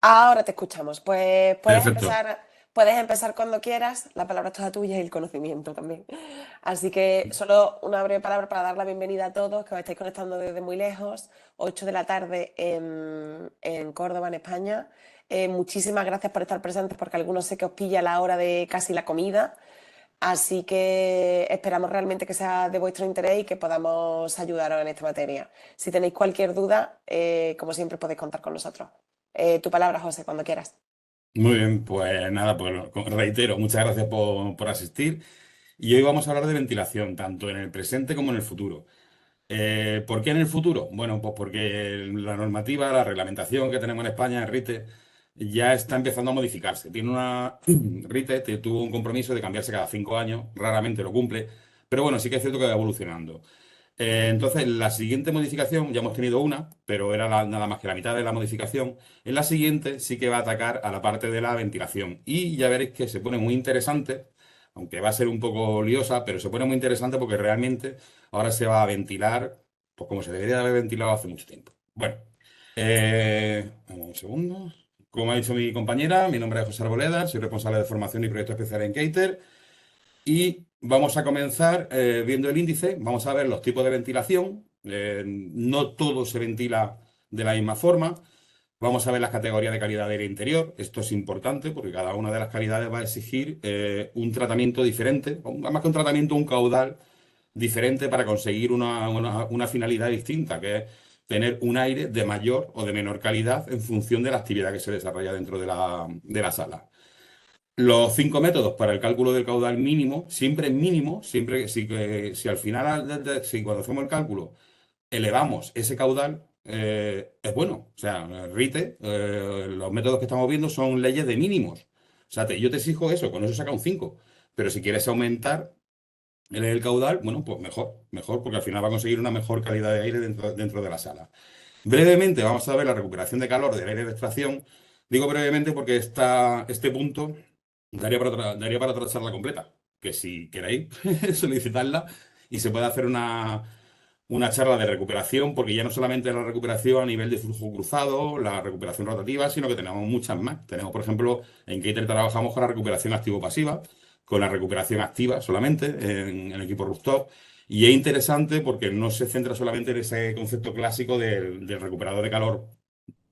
Ahora te escuchamos. Pues Perfecto. puedes empezar cuando quieras. La palabra es toda tuya y el conocimiento también. Así que solo una breve palabra para dar la bienvenida a todos que os estáis conectando desde muy lejos. 8 de la tarde en Córdoba, en España. Muchísimas gracias por estar presentes porque algunos sé que os pilla la hora de casi la comida. Así que esperamos realmente que sea de vuestro interés y que podamos ayudaros en esta materia. Si tenéis cualquier duda, como siempre, podéis contar con nosotros. Tu palabra, José, cuando quieras. Muy bien, pues nada, pues reitero, muchas gracias por asistir. Y hoy vamos a hablar de ventilación, tanto en el presente como en el futuro. ¿Por qué en el futuro? Bueno, pues porque la normativa, la reglamentación que tenemos en España, RITE, ya está empezando a modificarse. Tiene una RITE, tuvo un compromiso de cambiarse cada 5 años, raramente lo cumple, pero bueno, sí que es cierto que va evolucionando. Entonces, la siguiente modificación, ya hemos tenido una, pero era nada más que la mitad de la modificación. En la siguiente sí que va a atacar a la parte de la ventilación. Y ya veréis que se pone muy interesante, aunque va a ser un poco liosa, pero se pone muy interesante porque realmente ahora se va a ventilar, pues como se debería de haber ventilado hace mucho tiempo. Bueno, un segundo. Como ha dicho mi compañera, mi nombre es José Arboleda, soy responsable de formación y proyectos especiales en Cater. Y vamos a comenzar viendo el índice, vamos a ver los tipos de ventilación. No todo se ventila de la misma forma. Vamos a ver las categorías de calidad de aire interior. Esto es importante porque cada una de las calidades va a exigir un tratamiento diferente, o más que un tratamiento, un caudal diferente para conseguir una finalidad distinta, que es tener un aire de mayor o de menor calidad en función de la actividad que se desarrolla dentro de la sala. Los 5 métodos para el cálculo del caudal mínimo, siempre si al final, si cuando hacemos el cálculo, elevamos ese caudal, es bueno. O sea, RITE, los métodos que estamos viendo son leyes de mínimos. O sea, yo te exijo eso, con eso saca un 5. Pero si quieres aumentar el caudal, bueno, pues mejor, mejor, porque al final va a conseguir una mejor calidad de aire dentro de la sala. Brevemente vamos a ver la recuperación de calor del aire de extracción. Digo brevemente porque este punto daría para otra charla completa, que si queréis solicitarla y se puede hacer una charla de recuperación, porque ya no solamente la recuperación a nivel de flujo cruzado, la recuperación rotativa, sino que tenemos muchas más. Tenemos, por ejemplo, en Cater trabajamos con la recuperación activo-pasiva, con la recuperación activa solamente en el equipo rooftop. Y es interesante porque no se centra solamente en ese concepto clásico del recuperador de calor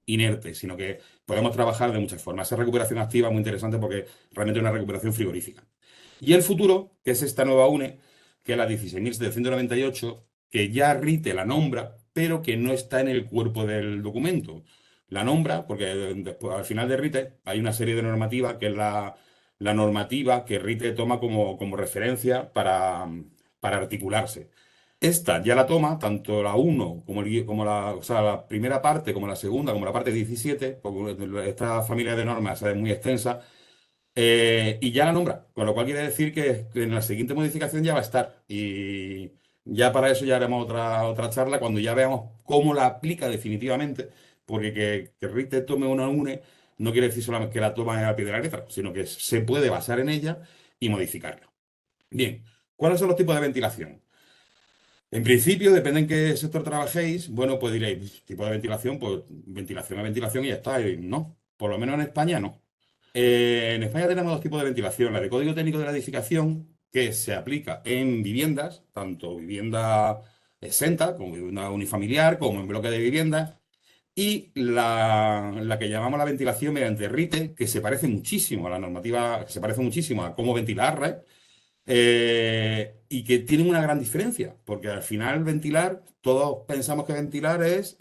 inerte, sino que podemos trabajar de muchas formas. Esa recuperación activa es muy interesante porque realmente es una recuperación frigorífica. Y el futuro, que es esta nueva UNE, que es la 16.798, que ya RITE la nombra, pero que no está en el cuerpo del documento. La nombra porque después, al final de RITE hay una serie de normativas que es la normativa que RITE toma como referencia para articularse. Esta ya la toma, tanto la uno o sea, la primera parte, como la segunda, como la parte 17, porque esta familia de normas es muy extensa, y ya la nombra, con lo cual quiere decir que en la siguiente modificación ya va a estar. Y ya para eso ya haremos otra charla cuando ya veamos cómo la aplica definitivamente, porque que RITE tome una UNE no quiere decir solamente que la toma al pie de la letra, sino que se puede basar en ella y modificarla. Bien, ¿cuáles son los tipos de ventilación? En principio, depende en qué sector trabajéis, bueno, pues diréis, tipo de ventilación, pues ventilación a ventilación y ya está. Y no, por lo menos en España no. En España tenemos dos tipos de ventilación, la de código técnico de la edificación, que se aplica en viviendas, tanto vivienda exenta como vivienda unifamiliar, como en bloque de viviendas, y la que llamamos la ventilación mediante RITE, que se parece muchísimo a la normativa, que se parece muchísimo a cómo ventilar, y que tienen una gran diferencia, porque al final ventilar, todos pensamos que ventilar es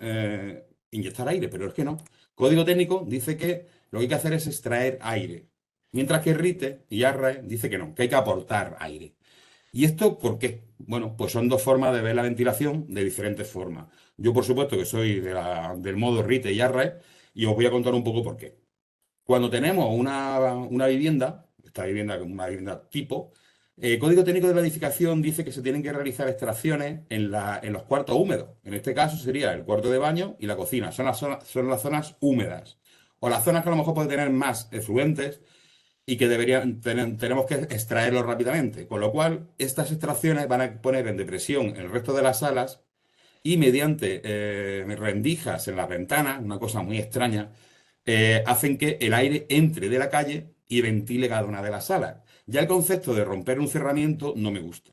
inyectar aire, pero es que no. Código técnico dice que lo que hay que hacer es extraer aire, mientras que RITE y ARRE dice que no, que hay que aportar aire. ¿Y esto por qué? Bueno, pues son dos formas de ver la ventilación de diferentes formas. Yo, por supuesto, que soy del modo RITE y ARRE, y os voy a contar un poco por qué. Cuando tenemos una vivienda, esta vivienda es una vivienda tipo, el Código Técnico de la Edificación dice que se tienen que realizar extracciones en los cuartos húmedos. En este caso sería el cuarto de baño y la cocina. Son las zonas húmedas. O las zonas que a lo mejor pueden tener más efluentes y que tenemos que extraerlos rápidamente. Con lo cual, estas extracciones van a poner en depresión el resto de las salas y mediante rendijas en las ventanas, una cosa muy extraña, hacen que el aire entre de la calle y ventile cada una de las salas. Ya el concepto de romper un cerramiento no me gusta.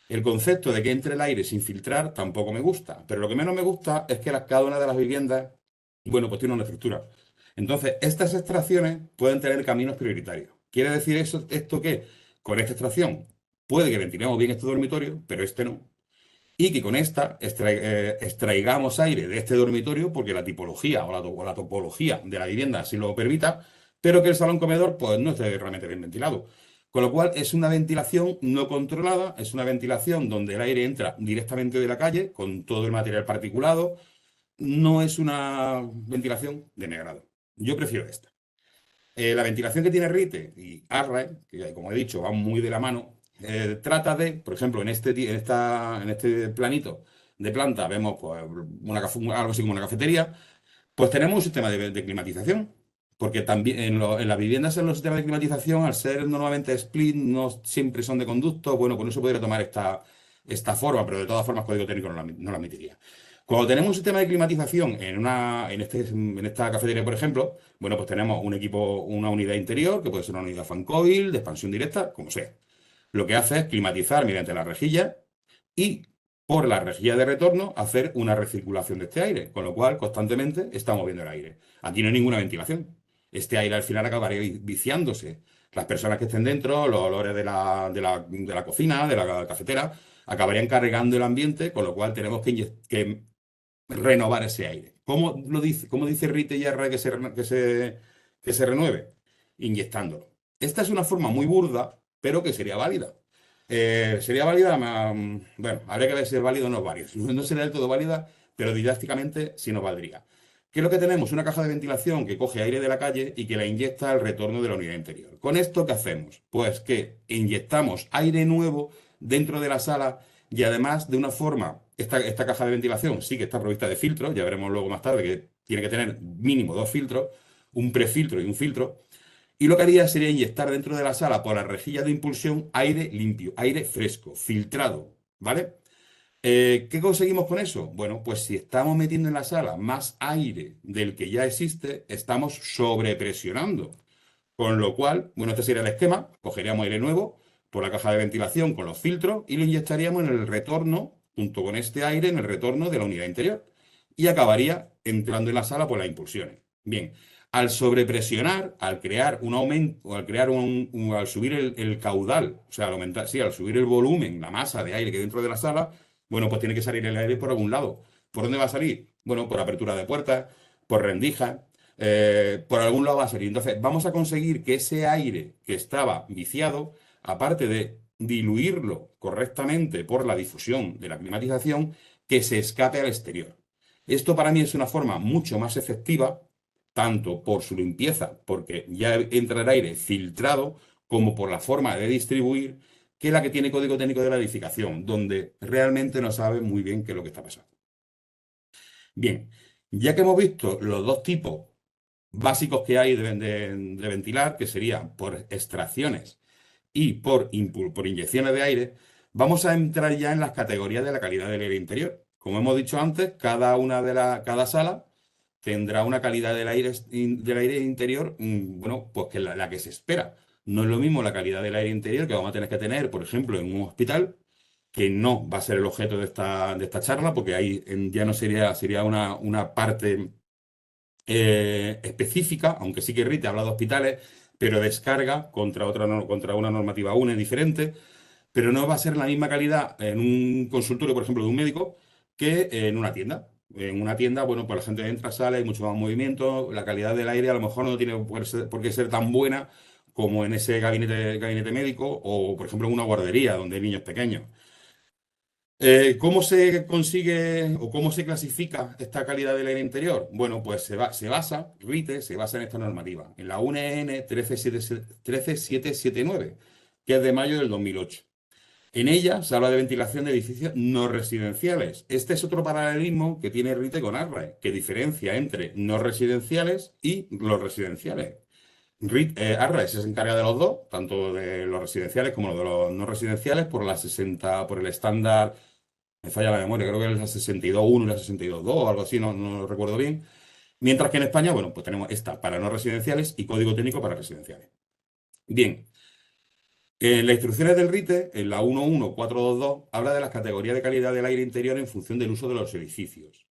El concepto de que entre el aire sin filtrar tampoco me gusta. Pero lo que menos me gusta es que cada una de las viviendas, bueno, pues tiene una estructura. Entonces, estas extracciones pueden tener caminos prioritarios. ¿Quiere decir eso, esto que con esta extracción puede que ventilemos bien este dormitorio, pero este no? Y que con esta extraigamos aire de este dormitorio porque la tipología o la topología de la vivienda así lo permita, pero que el salón comedor pues no esté realmente bien ventilado. Con lo cual es una ventilación no controlada, es una ventilación donde el aire entra directamente de la calle con todo el material particulado, no es una ventilación de mi agrado. Yo prefiero esta. La ventilación que tiene RITE y ARRAE, que como he dicho, van muy de la mano, trata de, por ejemplo, en este planito de planta vemos pues, algo así como una cafetería, pues tenemos un sistema de climatización, porque también en las viviendas en los sistemas de climatización, al ser normalmente split, no siempre son de conducto, bueno, pues no se podría tomar esta forma, pero de todas formas código técnico no la admitiría. Cuando tenemos un sistema de climatización en esta cafetería, por ejemplo, bueno, pues tenemos un equipo, una unidad interior, que puede ser una unidad fan coil, de expansión directa, como sea. Lo que hace es climatizar mediante la rejilla y por la rejilla de retorno hacer una recirculación de este aire, con lo cual constantemente está moviendo el aire. Aquí no hay ninguna ventilación. Este aire al final acabaría viciándose. Las personas que estén dentro, los olores de la cocina, de la cafetera, acabarían cargando el ambiente, con lo cual tenemos que renovar ese aire. ¿Cómo dice Rite y R que se renueve? Inyectándolo. Esta es una forma muy burda, pero que sería válida. Sería válida, bueno, habría que ver si es válido o no es válido. No sería del todo válida, pero didácticamente sí nos valdría. ¿Qué es lo que tenemos? Una caja de ventilación que coge aire de la calle y que la inyecta al retorno de la unidad interior. ¿Con esto qué hacemos? Pues que inyectamos aire nuevo dentro de la sala y además de una forma, esta caja de ventilación sí que está provista de filtros, ya veremos luego más tarde que tiene que tener mínimo dos filtros, un prefiltro y un filtro. Y lo que haría sería inyectar dentro de la sala por la rejilla de impulsión aire limpio, aire fresco, filtrado, ¿vale? ¿Qué conseguimos con eso? Bueno, pues si estamos metiendo en la sala más aire del que ya existe, estamos sobrepresionando. Con lo cual, bueno, este sería el esquema. Cogeríamos aire nuevo por la caja de ventilación con los filtros y lo inyectaríamos en el retorno, junto con este aire, en el retorno de la unidad interior. Y acabaría entrando en la sala por las impulsiones. Bien, al sobrepresionar, al crear un aumento, al subir el caudal, o sea, al aumentar, sí, al subir el volumen, la masa de aire que hay dentro de la sala, bueno, pues tiene que salir el aire por algún lado. ¿Por dónde va a salir? Bueno, por apertura de puertas, por rendijas, por algún lado va a salir. Entonces, vamos a conseguir que ese aire que estaba viciado, aparte de diluirlo correctamente por la difusión de la climatización, que se escape al exterior. Esto para mí es una forma mucho más efectiva, tanto por su limpieza, porque ya entra el aire filtrado, como por la forma de distribuir, que la que tiene código técnico de la edificación, donde realmente no sabe muy bien qué es lo que está pasando. Bien, ya que hemos visto los dos tipos básicos que hay de ventilar, que serían por extracciones y por inyecciones de aire, vamos a entrar ya en las categorías de la calidad del aire interior. Como hemos dicho antes, cada sala tendrá una calidad del aire interior, bueno, pues que la que se espera. No es lo mismo la calidad del aire interior que vamos a tener que tener, por ejemplo, en un hospital, que no va a ser el objeto de esta charla, porque ahí ya no sería una parte específica, aunque sí que RITE habla de hospitales, pero descarga contra una normativa UNE diferente, pero no va a ser la misma calidad en un consultorio, por ejemplo, de un médico, que en una tienda. En una tienda, bueno, pues la gente entra, sale, hay mucho más movimiento, la calidad del aire a lo mejor no tiene por qué ser tan buena como en ese gabinete médico o, por ejemplo, en una guardería donde hay niños pequeños. ¿Cómo se consigue o cómo se clasifica esta calidad del aire interior? Bueno, pues RITE se basa en esta normativa, en la UNN 13779, que es de mayo del 2008. En ella se habla de ventilación de edificios no residenciales. Este es otro paralelismo que tiene RITE con ARRAE, que diferencia entre no residenciales y los residenciales. ARRAE se encarga de los dos, tanto de los residenciales como de los no residenciales, por el estándar, me falla la memoria, creo que es la 62.1 y la 62.2 o algo así, no lo recuerdo bien. Mientras que en España, bueno, pues tenemos esta para no residenciales y código técnico para residenciales. Bien, en las instrucciones del RITE, en la 11422, habla de las categorías de calidad del aire interior en función del uso de los edificios.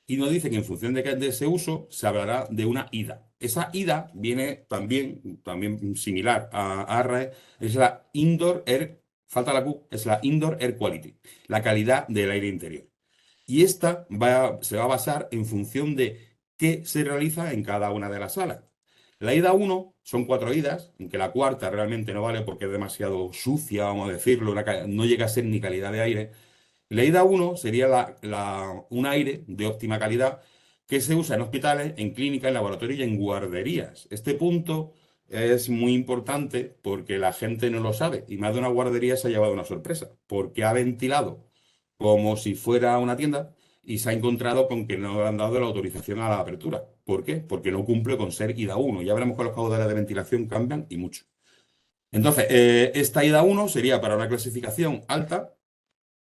Y nos dice que en función de ese uso se hablará de una IDA. Esa IDA viene también similar a ARRE, es la Indoor Air, falta la Q, es la Indoor Air Quality, la calidad del aire interior. Y esta se va a basar en función de qué se realiza en cada una de las salas. La ida 1 son 4 idas, aunque la cuarta realmente no vale porque es demasiado sucia, vamos a decirlo, no llega a ser ni calidad de aire. La ida 1 sería un aire de óptima calidad que se usa en hospitales, en clínicas, en laboratorios y en guarderías. Este punto es muy importante porque la gente no lo sabe y más de una guardería se ha llevado una sorpresa porque ha ventilado como si fuera una tienda y se ha encontrado con que no le han dado la autorización a la apertura. ¿Por qué? Porque no cumple con ser ida 1. Ya veremos que los caudales de ventilación cambian y mucho. Entonces, esta ida 1 sería para una clasificación alta.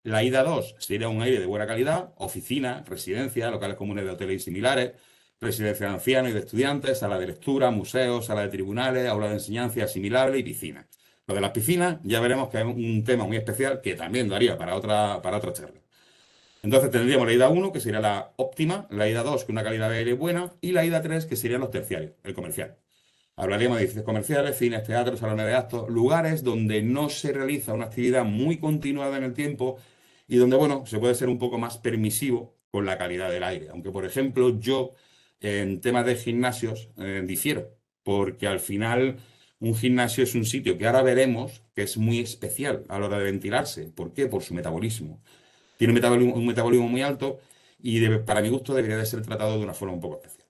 La ida 2 sería un aire de buena calidad, oficinas, residencias, locales comunes de hoteles y similares, residencias de ancianos y de estudiantes, sala de lectura, museos, sala de tribunales, aula de enseñanza asimilable y piscinas. Lo de las piscinas ya veremos que es un tema muy especial que también daría para otra charla. Entonces tendríamos la ida 1, que sería la óptima, la ida 2, que una calidad de aire buena, y la ida 3, que serían los terciarios, el comercial. Hablaríamos de edificios comerciales, cines, teatros, salones de actos, lugares donde no se realiza una actividad muy continuada en el tiempo y donde, bueno, se puede ser un poco más permisivo con la calidad del aire. Aunque, por ejemplo, yo en temas de gimnasios difiero, porque al final un gimnasio es un sitio que ahora veremos que es muy especial a la hora de ventilarse. ¿Por qué? Por su metabolismo. Tiene un metabolismo muy alto y para mi gusto debería de ser tratado de una forma un poco especial.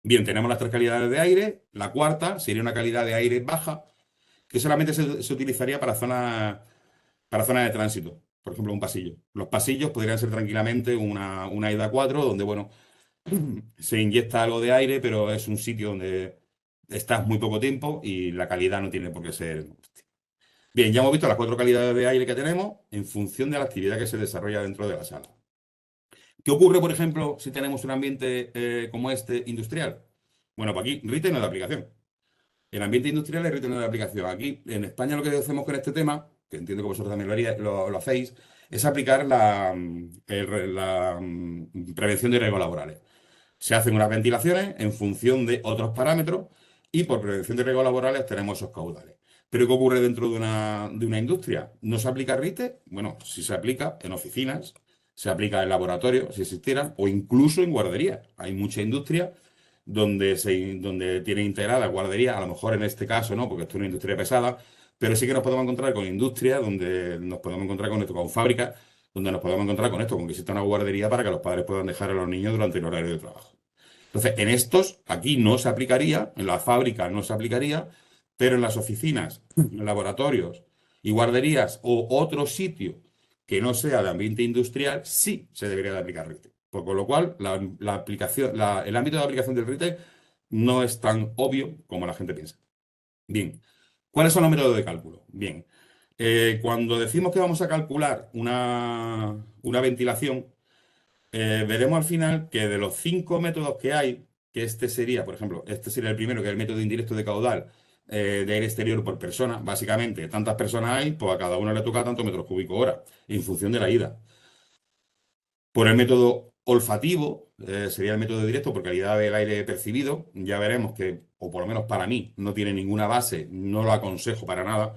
Bien, tenemos las 3 calidades de aire. La cuarta sería una calidad de aire baja, que solamente se utilizaría para zonas de tránsito. Por ejemplo, un pasillo. Los pasillos podrían ser tranquilamente una ida 4, donde, bueno, se inyecta algo de aire, pero es un sitio donde estás muy poco tiempo y la calidad no tiene por qué ser. Bien, ya hemos visto las 4 calidades de aire que tenemos en función de la actividad que se desarrolla dentro de la sala. ¿Qué ocurre, por ejemplo, si tenemos un ambiente como este industrial? Bueno, pues aquí RITE no es de aplicación. El ambiente industrial es RITE no es de aplicación. Aquí en España lo que hacemos con este tema, que entiendo que vosotros también lo hacéis, es aplicar la prevención de riesgos laborales. Se hacen unas ventilaciones en función de otros parámetros y por prevención de riesgos laborales tenemos esos caudales. ¿Pero qué ocurre dentro de una industria? ¿No se aplica RITE? Bueno, sí se aplica en oficinas, se aplica en laboratorios, si existieran, o incluso en guarderías. Hay mucha industria donde tiene integrada guardería, a lo mejor en este caso no, porque esto es una industria pesada, pero sí que nos podemos encontrar con industrias donde nos podemos encontrar con esto, con fábricas, donde nos podemos encontrar con esto, con que exista una guardería para que los padres puedan dejar a los niños durante el horario de trabajo. Entonces, en estos, aquí no se aplicaría, en las fábricas no se aplicaría, pero en las oficinas, laboratorios y guarderías o otro sitio que no sea de ambiente industrial, sí se debería de aplicar RITE. Con lo cual, el ámbito de aplicación del RITE no es tan obvio como la gente piensa. Bien, ¿cuáles son los métodos de cálculo? Bien, cuando decimos que vamos a calcular una ventilación, veremos al final que de los 5 métodos que hay, que este sería, por ejemplo, este sería el primero, que es el método indirecto de caudal de aire exterior por persona. Básicamente, tantas personas hay, pues a cada uno le toca tantos metros cúbicos hora, en función de la ida. Por el método olfativo, sería el método directo por calidad del aire percibido. Ya veremos que, o por lo menos para mí, no tiene ninguna base, no lo aconsejo para nada,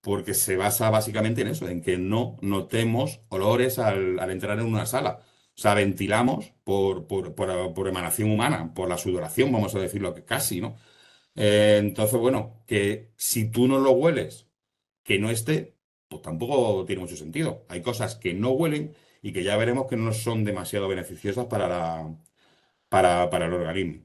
porque se basa básicamente en eso, en que no notemos olores al entrar en una sala. O sea, ventilamos por emanación humana, por la sudoración, vamos a decirlo que casi, ¿no? Entonces, bueno, que si tú no lo hueles, que no esté, pues tampoco tiene mucho sentido. Hay cosas que no huelen y que ya veremos que no son demasiado beneficiosas para el organismo.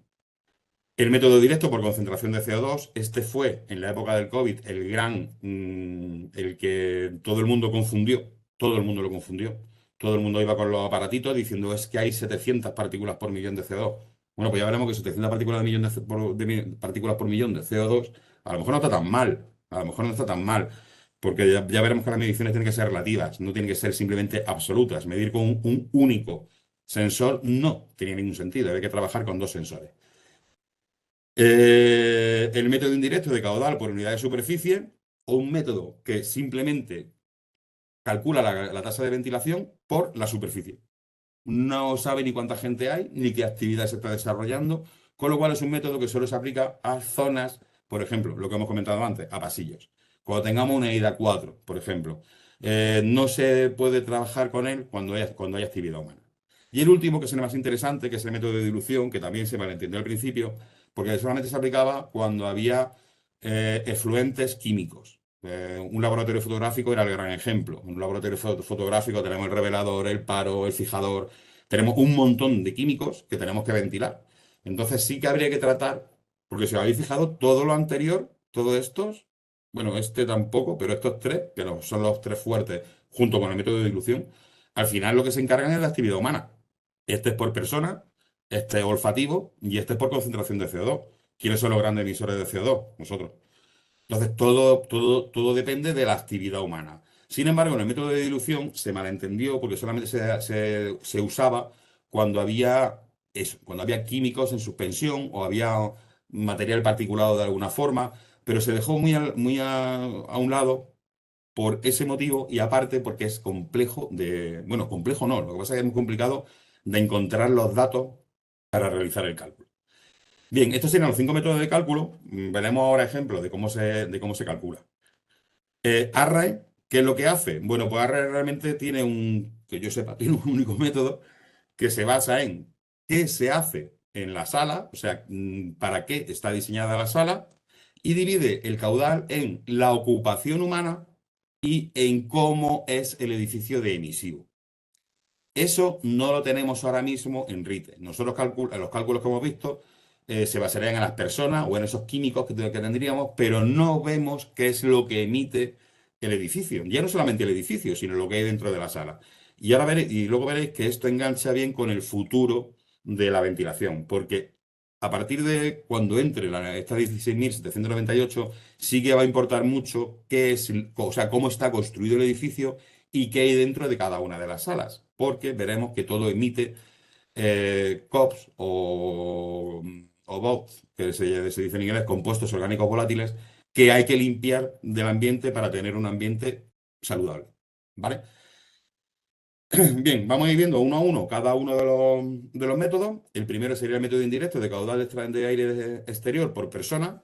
El método directo por concentración de CO2, este fue en la época del COVID el que todo el mundo confundió, todo el mundo lo confundió, todo el mundo iba con los aparatitos diciendo es que hay 700 partículas por millón de CO2. Bueno, pues ya veremos que 700 partículas, partículas por millón de CO2 a lo mejor no está tan mal, a lo mejor no está tan mal, porque ya veremos que las mediciones tienen que ser relativas, no tienen que ser simplemente absolutas, medir con un único Sensor no tenía ningún sentido, había que trabajar con dos sensores. El método indirecto de caudal por unidad de superficie o un método que simplemente calcula la tasa de ventilación por la superficie. No sabe ni cuánta gente hay, ni qué actividad se está desarrollando, con lo cual es un método que solo se aplica a zonas, por ejemplo, lo que hemos comentado antes, a pasillos. Cuando tengamos una ida 4, por ejemplo, no se puede trabajar con él cuando hay actividad humana. Y el último, que es el más interesante, que es el método de dilución, que también se malentendió al principio, porque solamente se aplicaba cuando había efluentes químicos. Un laboratorio fotográfico era el gran ejemplo. En un laboratorio fotográfico tenemos el revelador, el paro, el fijador. Tenemos un montón de químicos que tenemos que ventilar. Entonces sí que habría que tratar, porque si os habéis fijado, todo lo anterior, todos estos, bueno, este tampoco, pero estos tres, que son los tres fuertes, junto con el método de dilución, al final lo que se encargan es de la actividad humana. Este es por persona, este es olfativo y este es por concentración de CO2. ¿Quiénes son los grandes emisores de CO2? Nosotros. Entonces, todo depende de la actividad humana. Sin embargo, en el método de dilución se malentendió porque solamente se usaba cuando había eso, cuando había químicos en suspensión o había material particulado de alguna forma, pero se dejó muy a un lado por ese motivo y aparte porque es complejo bueno, complejo no, lo que pasa es que es muy complicado de encontrar los datos para realizar el cálculo. Bien, estos serían los 5 métodos de cálculo. Veremos ahora ejemplos de cómo se calcula. Array, ¿qué es lo que hace? Bueno, pues Array realmente tiene que yo sepa, tiene un único método que se basa en qué se hace en la sala, o sea, para qué está diseñada la sala, y divide el caudal en la ocupación humana y en cómo es el edificio de emisivo. Eso no lo tenemos ahora mismo en RITE. Nosotros los cálculos que hemos visto se basarían en las personas o en esos químicos que tendríamos, pero no vemos qué es lo que emite el edificio. Ya no solamente el edificio, sino lo que hay dentro de la sala. Y luego veréis que esto engancha bien con el futuro de la ventilación, porque a partir de cuando entre esta 16.798, sí que va a importar mucho o sea, cómo está construido el edificio y qué hay dentro de cada una de las salas, porque veremos que todo emite COPS o BOPs, que se dice en inglés, compuestos orgánicos volátiles, que hay que limpiar del ambiente para tener un ambiente saludable. ¿Vale? Bien, vamos a ir viendo uno a uno cada uno de los métodos. El primero sería el método indirecto de caudal de aire exterior por persona,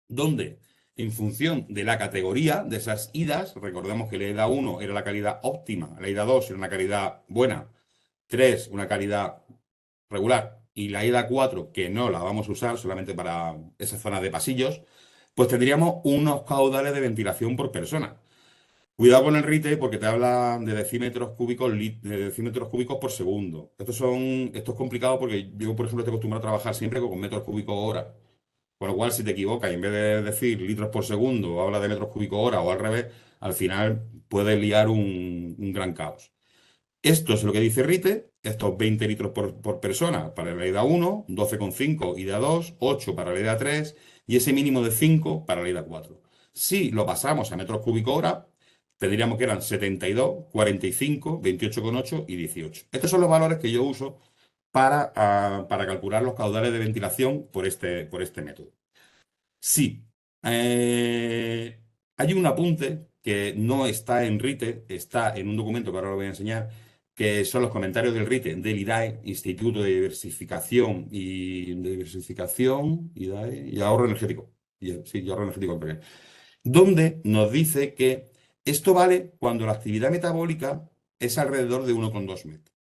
donde en función de la categoría de esas idas, recordemos que la ida 1 era la calidad óptima, la ida 2 era una calidad buena, 3 una calidad regular y la ida 4 que no la vamos a usar solamente para esa zona de pasillos, pues tendríamos unos caudales de ventilación por persona. Cuidado con el RITE porque te habla de decímetros cúbicos, de decímetros cúbicos por segundo. Esto es complicado porque yo, por ejemplo, estoy acostumbrado a trabajar siempre con metros cúbicos hora. Con lo cual, si te equivocas y en vez de decir litros por segundo, habla de metros cúbicos hora o al revés, al final puedes liar un gran caos. Esto es lo que dice RITE, estos 20 litros por persona para la ida 1, 12,5 ida 2, 8 para la ida 3 y ese mínimo de 5 para la ida 4. Si lo pasamos a metros cúbicos hora, tendríamos que eran 72, 45, 28,8 y 18. Estos son los valores que yo uso para calcular los caudales de ventilación por este método. Sí, eh, hay un apunte que no está en RITE, está en un documento que ahora lo voy a enseñar, que son los comentarios del RITE, del IDAE, Instituto de Diversificación y Ahorro Energético. Sí, y Ahorro Energético, perdón, donde nos dice que esto vale cuando la actividad metabólica es alrededor de 1,2 metros.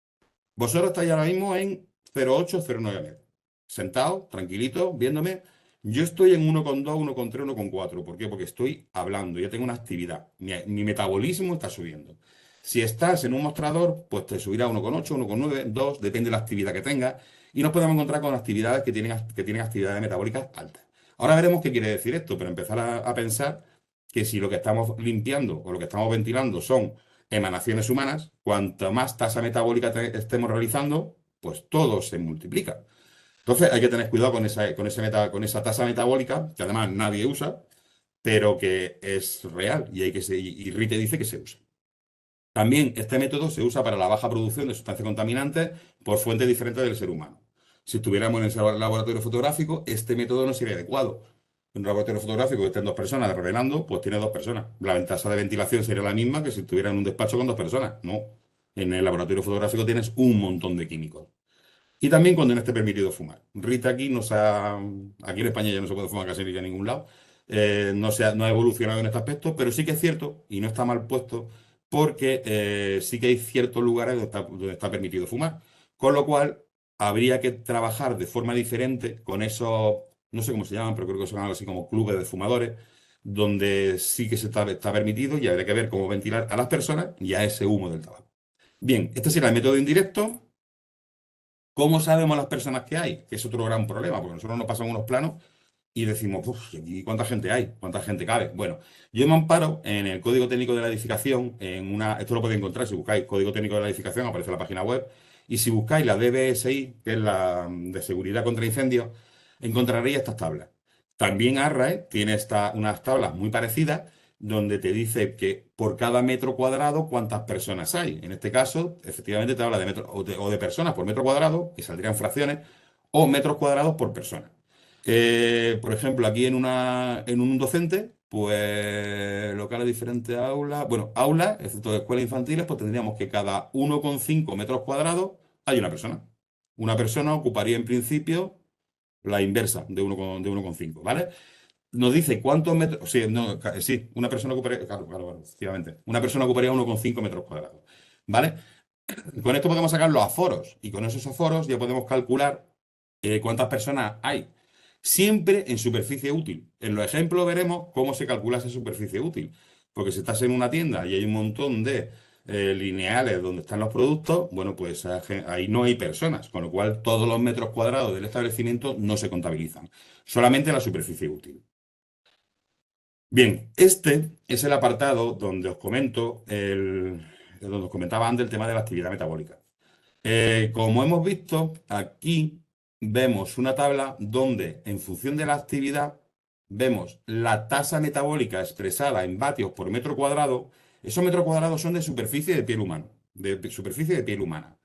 Vosotros estáis ahora mismo en 0,8, 0,9 metros. Sentados, tranquilitos, viéndome. Yo estoy en 1,2, 1,3, 1,4. ¿Por qué? Porque estoy hablando, yo tengo una actividad. Mi metabolismo está subiendo. Si estás en un mostrador, pues te subirá 1,8, 1,9, 2, depende de la actividad que tengas. Y nos podemos encontrar con actividades que tienen actividades metabólicas altas. Ahora veremos qué quiere decir esto, pero empezar a pensar que si lo que estamos limpiando o lo que estamos ventilando son emanaciones humanas, cuanto más tasa metabólica estemos realizando, pues todo se multiplica. Entonces hay que tener cuidado con esa tasa metabólica, que además nadie usa, pero que es real y RITE dice que se usa. También este método se usa para la baja producción de sustancias contaminantes por fuentes diferentes del ser humano. Si estuviéramos en ese laboratorio fotográfico, este método no sería adecuado. En un laboratorio fotográfico que estén dos personas revelando, pues tiene dos personas. La tasa de ventilación sería la misma que si estuviera en un despacho con dos personas. No. En el laboratorio fotográfico tienes un montón de químicos. Y también cuando no esté permitido fumar. Rita aquí aquí en España ya no se puede fumar casi ni en ningún lado. No ha evolucionado en este aspecto, pero sí que es cierto, y no está mal puesto, porque sí que hay ciertos lugares donde está permitido fumar. Con lo cual, habría que trabajar de forma diferente con esos, no sé cómo se llaman, pero creo que son algo así como clubes de fumadores, donde sí que está permitido y habría que ver cómo ventilar a las personas y a ese humo del tabaco. Bien, este será el método indirecto. ¿Cómo sabemos las personas que hay? Que es otro gran problema, porque nosotros nos pasamos unos planos y decimos, uff, ¿y cuánta gente hay? ¿Cuánta gente cabe? Bueno, yo me amparo en el Código Técnico de la Edificación, esto lo podéis encontrar si buscáis Código Técnico de la Edificación, aparece en la página web, y si buscáis la DBSI, que es la de Seguridad contra Incendios, encontraréis estas tablas. También ARRAE tiene unas tablas muy parecidas, donde te dice que por cada metro cuadrado cuántas personas hay. En este caso, efectivamente te habla de metros o de personas por metro cuadrado, que saldrían fracciones, o metros cuadrados por persona. Por ejemplo, aquí en un docente, pues locales diferentes aulas, bueno, aulas, excepto de escuelas infantiles, pues tendríamos que cada 1,5 metros cuadrados hay una persona. Una persona ocuparía en principio la inversa de 1,5, ¿vale? Nos dice cuántos metros, sí, no, sí, una persona ocuparía, claro, claro, claro, efectivamente, una persona ocuparía 1,5 metros cuadrados, ¿vale? Con esto podemos sacar los aforos y con esos aforos ya podemos calcular cuántas personas hay. Siempre en superficie útil. En los ejemplos veremos cómo se calcula esa superficie útil. Porque si estás en una tienda y hay un montón de lineales donde están los productos, bueno, pues ahí no hay personas, con lo cual todos los metros cuadrados del establecimiento no se contabilizan, solamente la superficie útil. Bien, este es el apartado donde os comento donde os comentaba antes el tema de la actividad metabólica. Como hemos visto, aquí vemos una tabla donde, en función de la actividad, vemos la tasa metabólica expresada en vatios por metro cuadrado. Esos metros cuadrados son de superficie de piel humana, de superficie de piel humana.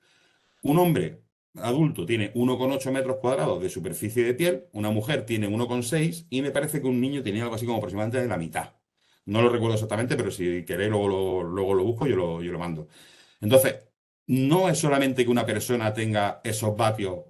Un hombre adulto tiene 1,8 metros cuadrados de superficie de piel, una mujer tiene 1,6 y me parece que un niño tenía algo así como aproximadamente de la mitad. No lo recuerdo exactamente, pero si queréis luego lo busco, yo lo mando. Entonces, no es solamente que una persona tenga esos vatios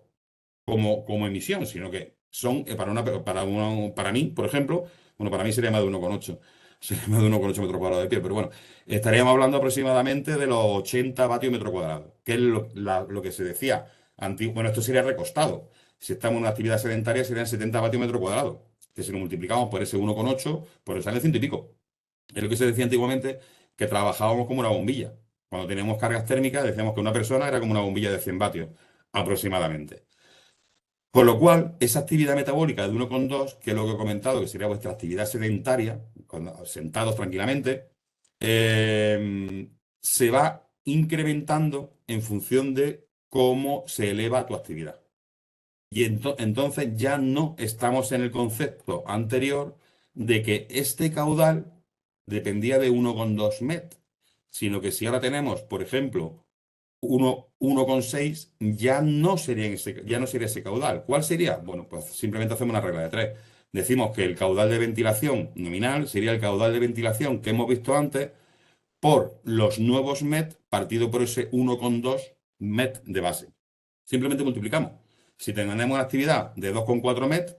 como emisión, sino que son para mí, por ejemplo, bueno, para mí sería más de 1,8. Sería más de 1,8 metros cuadrados de piel, pero bueno, estaríamos hablando aproximadamente de los 80 vatios metro cuadrado, que es lo que se decía antiguo. Bueno, esto sería recostado. Si estamos en una actividad sedentaria, serían 70 vatios metro cuadrado, que si lo multiplicamos por ese 1,8, pues sale ciento y pico. Es lo que se decía antiguamente, que trabajábamos como una bombilla. Cuando teníamos cargas térmicas, decíamos que una persona era como una bombilla de 100 vatios, aproximadamente. Con lo cual, esa actividad metabólica de 1,2, que es lo que he comentado, que sería vuestra actividad sedentaria, sentados tranquilamente, se va incrementando en función de cómo se eleva tu actividad. Y entonces ya no estamos en el concepto anterior de que este caudal dependía de 1,2 met, sino que si ahora tenemos, por ejemplo, 1,6, ya no sería ese caudal. ¿Cuál sería? Bueno, pues simplemente hacemos una regla de tres. Decimos que el caudal de ventilación nominal sería el caudal de ventilación que hemos visto antes por los nuevos met partido por ese 1,2 met de base. Simplemente multiplicamos. Si tenemos una actividad de 2,4 met,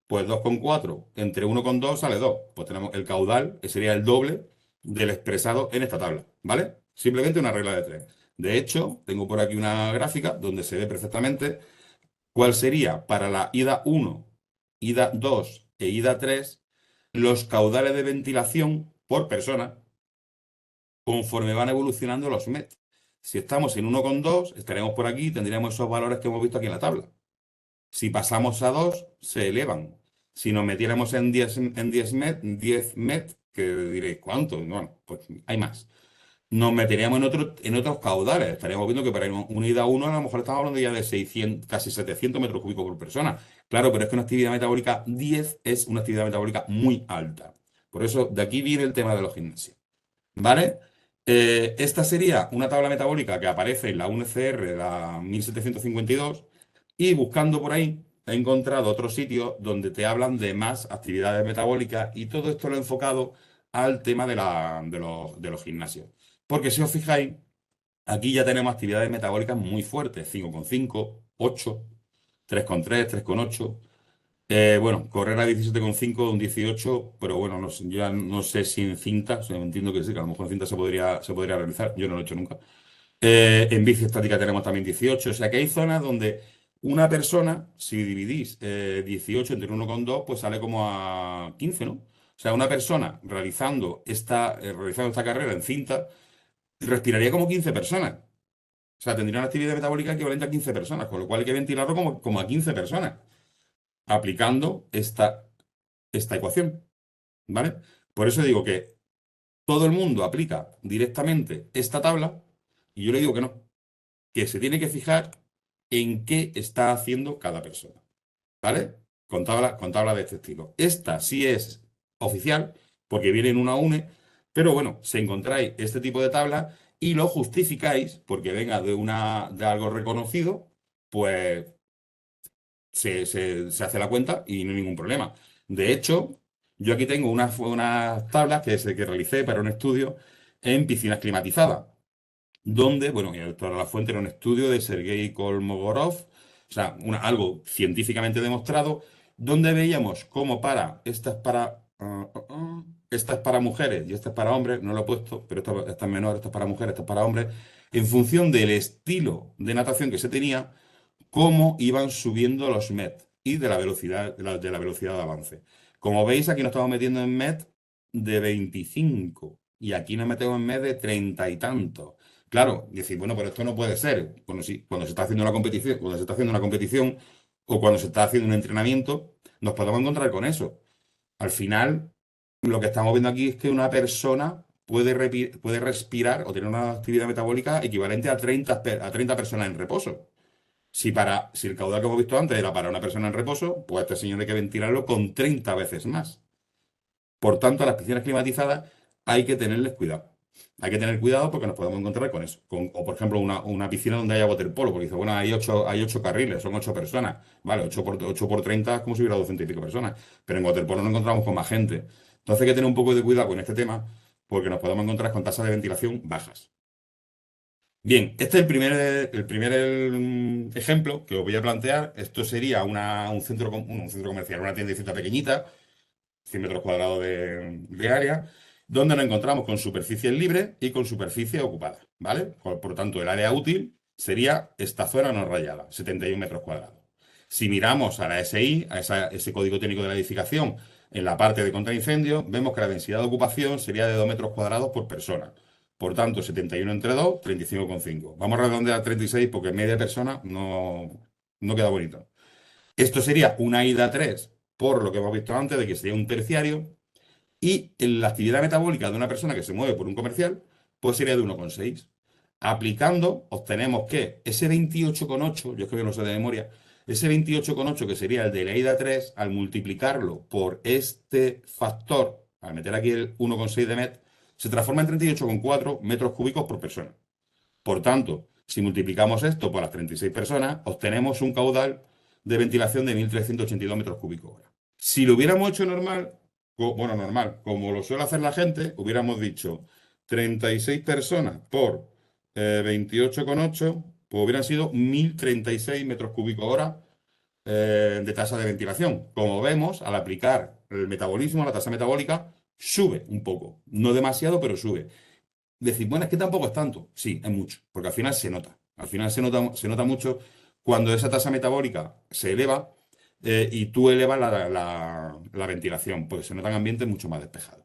pues 2,4 entre 1,2 sale 2. Pues tenemos el caudal, que sería el doble del expresado en esta tabla, ¿vale? Simplemente una regla de tres. De hecho, tengo por aquí una gráfica donde se ve perfectamente cuál sería para la ida 1, ida 2 e ida 3 los caudales de ventilación por persona conforme van evolucionando los MET. Si estamos en 1,2, estaremos por aquí, tendríamos esos valores que hemos visto aquí en la tabla. Si pasamos a 2, se elevan. Si nos metiéramos en 10 MET, que diréis, ¿cuánto? Bueno, pues hay más. Nos meteríamos en otros caudales. Estaríamos viendo que para una ida 1 a lo mejor estamos hablando ya de 600, casi 700 metros cúbicos por persona. Claro, pero es que una actividad metabólica 10 es una actividad metabólica muy alta. Por eso, de aquí viene el tema de los gimnasios. ¿Vale? Esta sería una tabla metabólica que aparece en la UNCR, la 1752, y buscando por ahí he encontrado otros sitios donde te hablan de más actividades metabólicas y todo esto lo he enfocado al tema de los gimnasios. Porque si os fijáis, aquí ya tenemos actividades metabólicas muy fuertes, 5,5, 8, 3,3, 3,8. Bueno, correr a 17,5, un 18, pero bueno, no sé, yo ya no sé si en cinta, o sea, entiendo que sí, que a lo mejor en cinta se podría realizar, yo no lo he hecho nunca. En bici estática tenemos también 18, o sea que hay zonas donde una persona, si dividís 18 entre 1,2, pues sale como a 15, ¿no? O sea, una persona realizando esta carrera en cinta respiraría como 15 personas. O sea, tendría una actividad metabólica equivalente a 15 personas, con lo cual hay que ventilarlo como a 15 personas, aplicando esta ecuación, ¿vale? Por eso digo que todo el mundo aplica directamente esta tabla y yo le digo que no, que se tiene que fijar en qué está haciendo cada persona, ¿vale? Con tabla de este estilo. Esta sí es oficial porque viene en una UNE, pero bueno, si encontráis este tipo de tabla y lo justificáis porque venga de algo reconocido, pues se hace la cuenta y no hay ningún problema. De hecho, yo aquí tengo unas tablas que realicé para un estudio en piscinas climatizadas, donde, bueno, y toda la fuente era un estudio de Sergei Kolmogorov, o sea, algo científicamente demostrado, donde veíamos cómo esta es para mujeres y esta es para hombres, no lo he puesto, pero esta es menor, esta es para mujeres, esta es para hombres, en función del estilo de natación que se tenía, cómo iban subiendo los MET y de la velocidad de avance. Como veis, aquí nos estamos metiendo en MET de 25 y aquí nos metemos en MET de 30 y tantos. Claro, decir, bueno, pero esto no puede ser. Cuando se está haciendo una competición, cuando se está haciendo una competición o cuando se está haciendo un entrenamiento, nos podemos encontrar con eso. Al final, lo que estamos viendo aquí es que una persona puede respirar o tener una actividad metabólica equivalente a 30 personas en reposo. Si el caudal que hemos visto antes era para una persona en reposo, pues a este señor hay que ventilarlo con 30 veces más. Por tanto, a las piscinas climatizadas hay que tenerles cuidado. Hay que tener cuidado porque nos podemos encontrar con eso. O, por ejemplo, una piscina donde haya waterpolo, porque dice, bueno, hay ocho carriles, son 8 personas. Vale, 8 por 30 es como si hubiera 200 y pico personas. Pero en waterpolo nos encontramos con más gente. Entonces hay que tener un poco de cuidado con este tema porque nos podemos encontrar con tasas de ventilación bajas. Bien, este es el primer ejemplo que os voy a plantear. Esto sería un centro comercial, una tiendecita pequeñita, 100 metros cuadrados de área, donde nos encontramos con superficies libres y con superficie ocupada, ¿vale? Por tanto, el área útil sería esta zona no rayada, 71 metros cuadrados. Si miramos a la SI, ese código técnico de la edificación, en la parte de contraincendio, vemos que la densidad de ocupación sería de 2 metros cuadrados por persona. Por tanto, 71 entre 2, 35,5. Vamos a redondear a 36 porque media persona no queda bonito. Esto sería una ida 3 por lo que hemos visto antes, de que sería un terciario, y en la actividad metabólica de una persona que se mueve por un comercial, pues sería de 1,6. Aplicando, obtenemos que ese 28,8, yo es que no lo sé de memoria, ese 28,8 que sería el de la ida 3, al multiplicarlo por este factor, al meter aquí el 1,6 de MET, se transforma en 38,4 metros cúbicos por persona. Por tanto, si multiplicamos esto por las 36 personas, obtenemos un caudal de ventilación de 1.382 metros cúbicos hora. Si lo hubiéramos hecho normal, bueno, normal, como lo suele hacer la gente, hubiéramos dicho 36 personas por 28,8, pues hubieran sido 1.036 metros cúbicos hora de tasa de ventilación. Como vemos, al aplicar el metabolismo, la tasa metabólica, sube un poco. No demasiado, pero sube. Decir, bueno, es que tampoco es tanto. Sí, es mucho, porque al final se nota. Al final se nota mucho cuando esa tasa metabólica se eleva y tú elevas la ventilación, pues se notan ambientes mucho más despejados.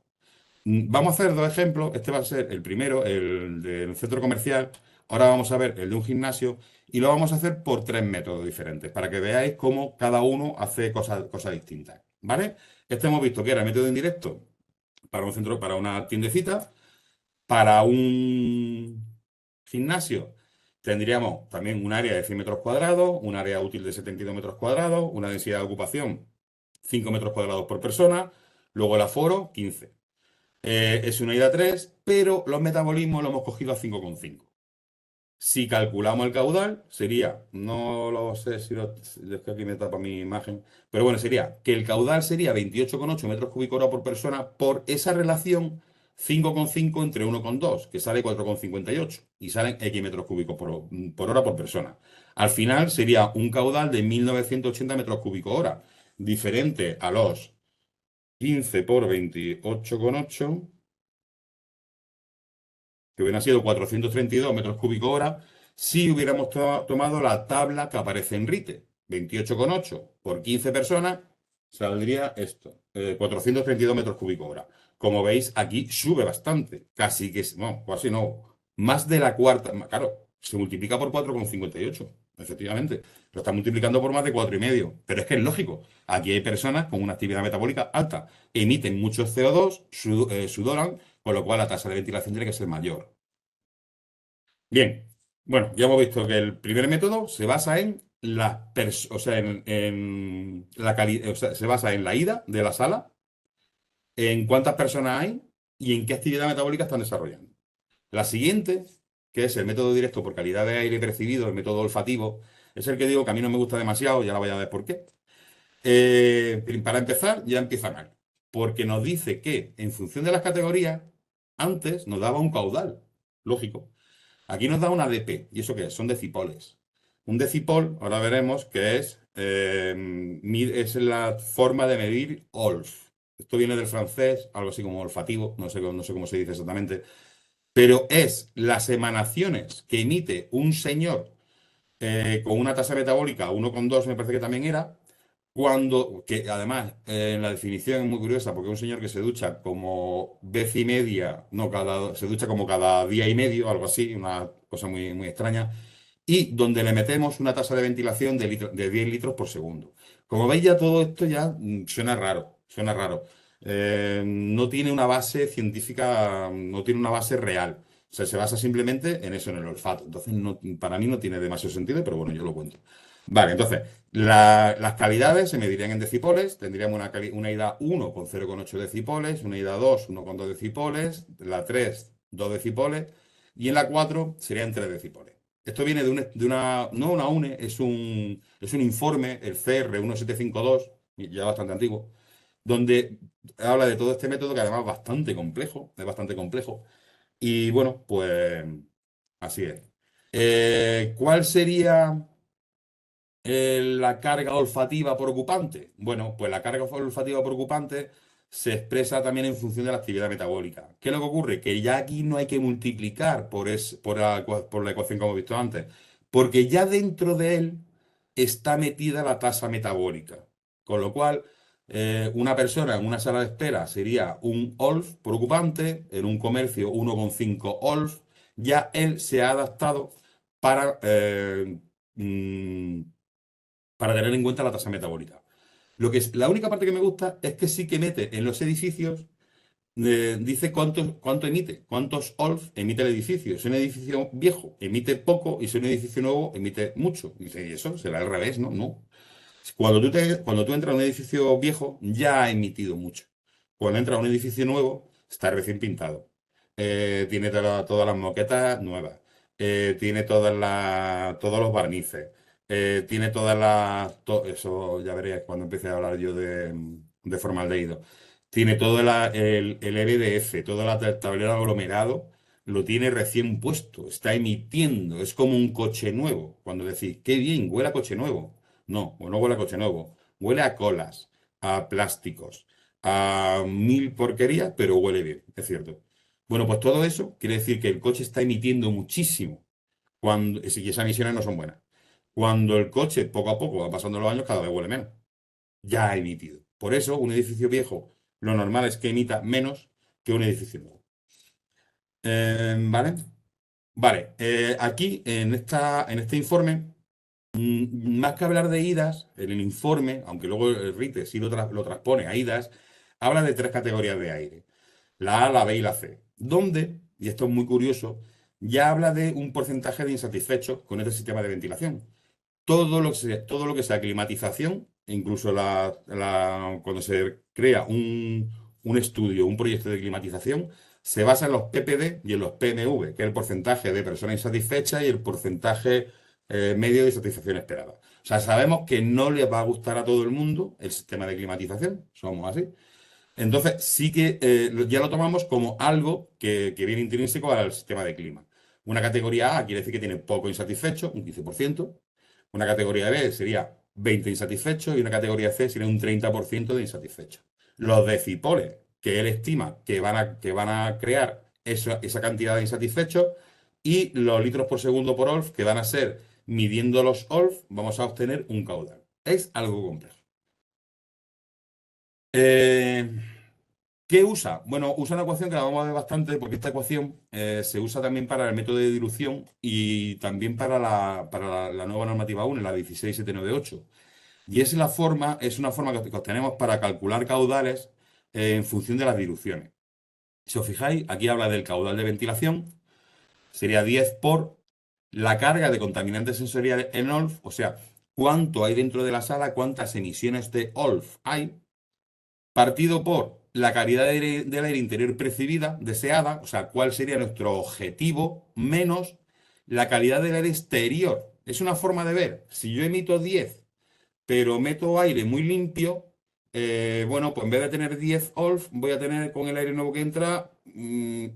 Vamos a hacer dos ejemplos. Este va a ser el primero, el del centro comercial. Ahora vamos a ver el de un gimnasio y lo vamos a hacer por tres métodos diferentes para que veáis cómo cada uno hace cosas distintas. ¿Vale? Este hemos visto que era el método indirecto para un centro, para una tiendecita. Para un gimnasio tendríamos también un área de 100 metros cuadrados, un área útil de 72 metros cuadrados, una densidad de ocupación 5 metros cuadrados por persona, luego el aforo 15. Es una ida 3, pero los metabolismos lo hemos cogido a 5,5. Si calculamos el caudal, sería, no lo sé si es que aquí me tapa mi imagen, pero bueno, sería que el caudal sería 28,8 metros cúbicos hora por persona por esa relación 5,5 entre 1,2, que sale 4,58 y salen X metros cúbicos por hora por persona. Al final sería un caudal de 1980 metros cúbicos hora, diferente a los 15 por 28,8, que hubieran sido 432 metros cúbicos hora, si hubiéramos tomado la tabla que aparece en RITE. 28,8 por 15 personas, saldría esto, 432 metros cúbicos hora. Como veis, aquí sube bastante, casi que, no, casi no, más de la cuarta, claro, se multiplica por 4,58, efectivamente. Lo está multiplicando por más de 4,5, pero es que es lógico. Aquí hay personas con una actividad metabólica alta, emiten mucho CO2, sudoran, con lo cual la tasa de ventilación tiene que ser mayor. Bien, bueno, ya hemos visto que el primer método se basa en o sea, en la o sea, se basa en la ida de la sala, en cuántas personas hay y en qué actividad metabólica están desarrollando. La siguiente, que es el método directo por calidad de aire percibido, el método olfativo, es el que digo que a mí no me gusta demasiado, ya la voy a ver por qué. Para empezar, ya empieza mal, porque nos dice que en función de las categorías, antes nos daba un caudal, lógico. Aquí nos da una DP. ¿Y eso qué es? Son decipoles. Un decipol, ahora veremos que es la forma de medir olf. Esto viene del francés, algo así como olfativo, no sé cómo se dice exactamente, pero es las emanaciones que emite un señor con una tasa metabólica 1,2 me parece que también era, que además en la definición es muy curiosa, porque es un señor que se ducha como vez y media, no, se ducha como cada día y medio, algo así, una cosa muy, muy extraña, y donde le metemos una tasa de ventilación de 10 litros por segundo. Como veis, ya todo esto ya suena raro, suena raro. No tiene una base científica, no tiene una base real. O sea, se basa simplemente en eso, en el olfato. Entonces, para mí no tiene demasiado sentido, pero bueno, yo lo cuento. Vale, entonces, las calidades se medirían en decipoles. Tendríamos una ida 1 con 0,8 decipoles, una ida 2, 1,2 decipoles, la 3, 2 decipoles, y en la 4 serían 3 decipoles. Esto viene no una UNE, es un informe, el CR 1752, ya bastante antiguo, donde habla de todo este método que además es bastante complejo. Y bueno, pues así es. ¿Cuál sería la carga olfativa preocupante? Bueno, pues la carga olfativa preocupante se expresa también en función de la actividad metabólica. ¿Qué es lo que ocurre? Que ya aquí no hay que multiplicar por la ecuación que hemos visto antes, porque ya dentro de él está metida la tasa metabólica. Con lo cual, una persona en una sala de espera sería un OLF preocupante, en un comercio 1,5 OLF, ya él se ha adaptado para mm, para tener en cuenta la tasa metabólica. La única parte que me gusta es que sí que mete en los edificios, dice cuánto emite, cuántos OLF emite el edificio. Si es un edificio viejo, emite poco, y si es un edificio nuevo, emite mucho. Y dice, ¿y eso? ¿Será al revés? No, no. Cuando tú entras a un edificio viejo, ya ha emitido mucho. Cuando entras a un edificio nuevo, está recién pintado. Tiene todas las moquetas nuevas. Tiene todos los barnices. Tiene eso ya veréis cuando empiece a hablar yo de formaldehído. Tiene todo el EBDF, todo el tablero aglomerado, lo tiene recién puesto. Está emitiendo. Es como un coche nuevo. Cuando decís, qué bien, huele a coche nuevo. No, o no huele a coche nuevo. Huele a colas, a plásticos, a mil porquerías, pero huele bien, es cierto. Bueno, pues todo eso quiere decir que el coche está emitiendo muchísimo y esas emisiones no son buenas. Cuando el coche poco a poco va pasando los años, cada vez huele menos. Ya ha emitido. Por eso, un edificio viejo, lo normal es que emita menos que un edificio nuevo. ¿Vale? Vale, aquí en este informe. Más que hablar de idas, en el informe, aunque luego el RITE sí lo transpone a idas, habla de tres categorías de aire, la A, la B y la C, donde, y esto es muy curioso, ya habla de un porcentaje de insatisfechos con este sistema de ventilación. Todo lo que sea climatización, incluso cuando se crea un estudio, un proyecto de climatización, se basa en los PPD y en los PMV, que es el porcentaje de personas insatisfechas y el porcentaje medio de satisfacción esperada. O sea, sabemos que no les va a gustar a todo el mundo el sistema de climatización, somos así. Entonces, sí que ya lo tomamos como algo que viene intrínseco al sistema de clima. Una categoría A quiere decir que tiene poco insatisfecho, un 15%. Una categoría B sería 20 insatisfechos y una categoría C sería un 30% de insatisfechos. Los decipoles que él estima que van a crear esa cantidad de insatisfechos y los litros por segundo por OLF que van a ser, midiendo los OLF, vamos a obtener un caudal. Es algo complejo. Eh, ¿Qué usa? Bueno, usa una ecuación que la vamos a ver bastante porque esta ecuación se usa también para el método de dilución y también para la nueva normativa 1, la 16798. Y es una forma que obtenemos para calcular caudales en función de las diluciones. Si os fijáis, aquí habla del caudal de ventilación, sería 10 por la carga de contaminantes sensoriales en OLF, o sea, cuánto hay dentro de la sala, cuántas emisiones de OLF hay, partido por la calidad del aire interior percibida, deseada, o sea, cuál sería nuestro objetivo, menos la calidad del aire exterior. Es una forma de ver. Si yo emito 10 pero meto aire muy limpio, bueno, pues en vez de tener 10 OLF, voy a tener con el aire nuevo que entra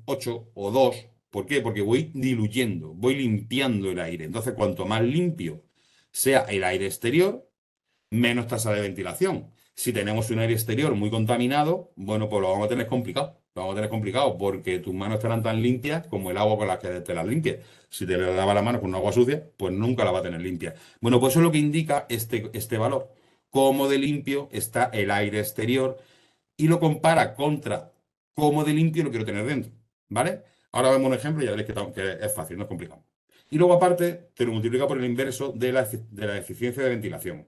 8 o 2. ¿Por qué? Porque voy diluyendo, voy limpiando el aire. Entonces, cuanto más limpio sea el aire exterior, menos tasa de ventilación. Si tenemos un aire exterior muy contaminado, bueno, pues lo vamos a tener complicado. Lo vamos a tener complicado porque tus manos estarán tan limpias como el agua con la que te las limpias. Si te lavas la mano con un agua sucia, pues nunca la va a tener limpia. Bueno, pues eso es lo que indica este valor. Cómo de limpio está el aire exterior y lo compara contra cómo de limpio lo quiero tener dentro. ¿Vale? Ahora vemos un ejemplo y ya veréis que es fácil, no es complicado. Y luego aparte te lo multiplica por el inverso de la eficiencia de ventilación.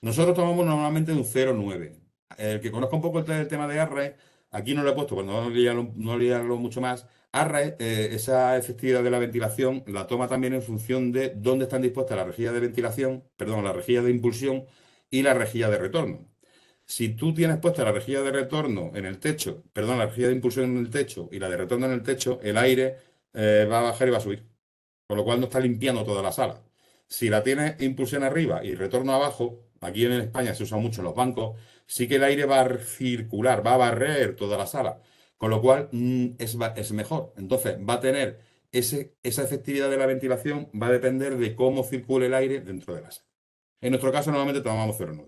Nosotros tomamos normalmente un 0,9. El que conozca un poco el tema de ARRE, aquí no lo he puesto, cuando no liarlo mucho más. ARRE, esa efectividad de la ventilación, la toma también en función de dónde están dispuestas las rejillas de ventilación, perdón, las rejillas de impulsión y la rejilla de retorno. Si tú tienes puesta la rejilla de retorno en el techo, perdón, la rejilla de impulsión en el techo y la de retorno en el techo, el aire va a bajar y va a subir, con lo cual no está limpiando toda la sala. Si la tienes impulsión arriba y retorno abajo, aquí en España se usa mucho en los bancos, sí que el aire va a circular, va a barrer toda la sala, con lo cual es mejor. Entonces va a tener esa efectividad de la ventilación, va a depender de cómo circule el aire dentro de la sala. En nuestro caso normalmente tomamos 0,9.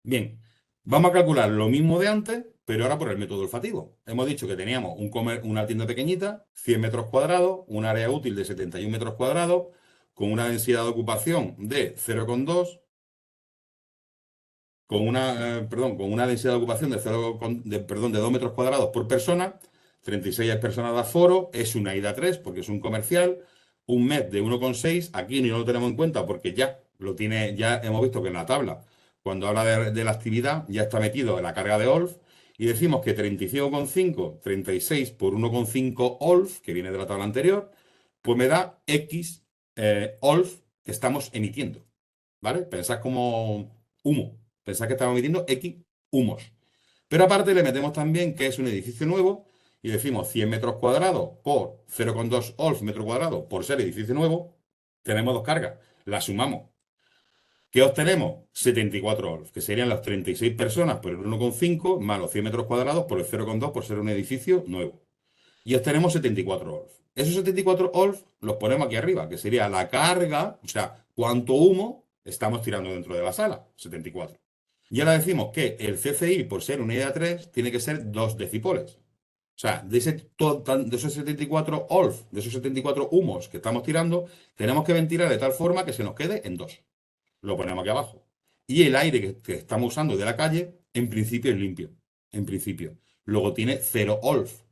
Bien, vamos a calcular lo mismo de antes, pero ahora por el método olfativo. Hemos dicho que teníamos una tienda pequeñita, 100 metros cuadrados, un área útil de 71 metros cuadrados, con una densidad de ocupación de 0,2, con una densidad de ocupación de, 2 metros cuadrados por persona, 36 personas de aforo, es una ida 3 porque es un comercial, un MEP de 1,6, aquí no lo tenemos en cuenta porque ya hemos visto que en la tabla, cuando habla de la actividad, ya está metido en la carga de OLF, y decimos que 35,5, 36 por 1,5 OLF, que viene de la tabla anterior, pues me da X OLF que estamos emitiendo, ¿vale? Pensad como humo. Pensad que estamos emitiendo X humos. Pero aparte le metemos también que es un edificio nuevo y decimos 100 metros cuadrados por 0,2 OLF metro cuadrado por ser edificio nuevo. Tenemos dos cargas. Las sumamos. ¿Qué obtenemos? 74 OLF, que serían las 36 personas por el 1,5 más los 100 metros cuadrados por el 0,2 por ser un edificio nuevo. Y obtenemos 74 OLF. Esos 74 OLF los ponemos aquí arriba, que sería la carga, o sea, cuánto humo estamos tirando dentro de la sala, 74. Y ahora decimos que el CCI, por ser una unidad 3, tiene que ser 2 decipoles. O sea, de esos 74 OLF, de esos 74 humos que estamos tirando, tenemos que ventilar de tal forma que se nos quede en 2. Lo ponemos aquí abajo. Y el aire que estamos usando de la calle, en principio es limpio. En principio. Luego tiene 0 OLF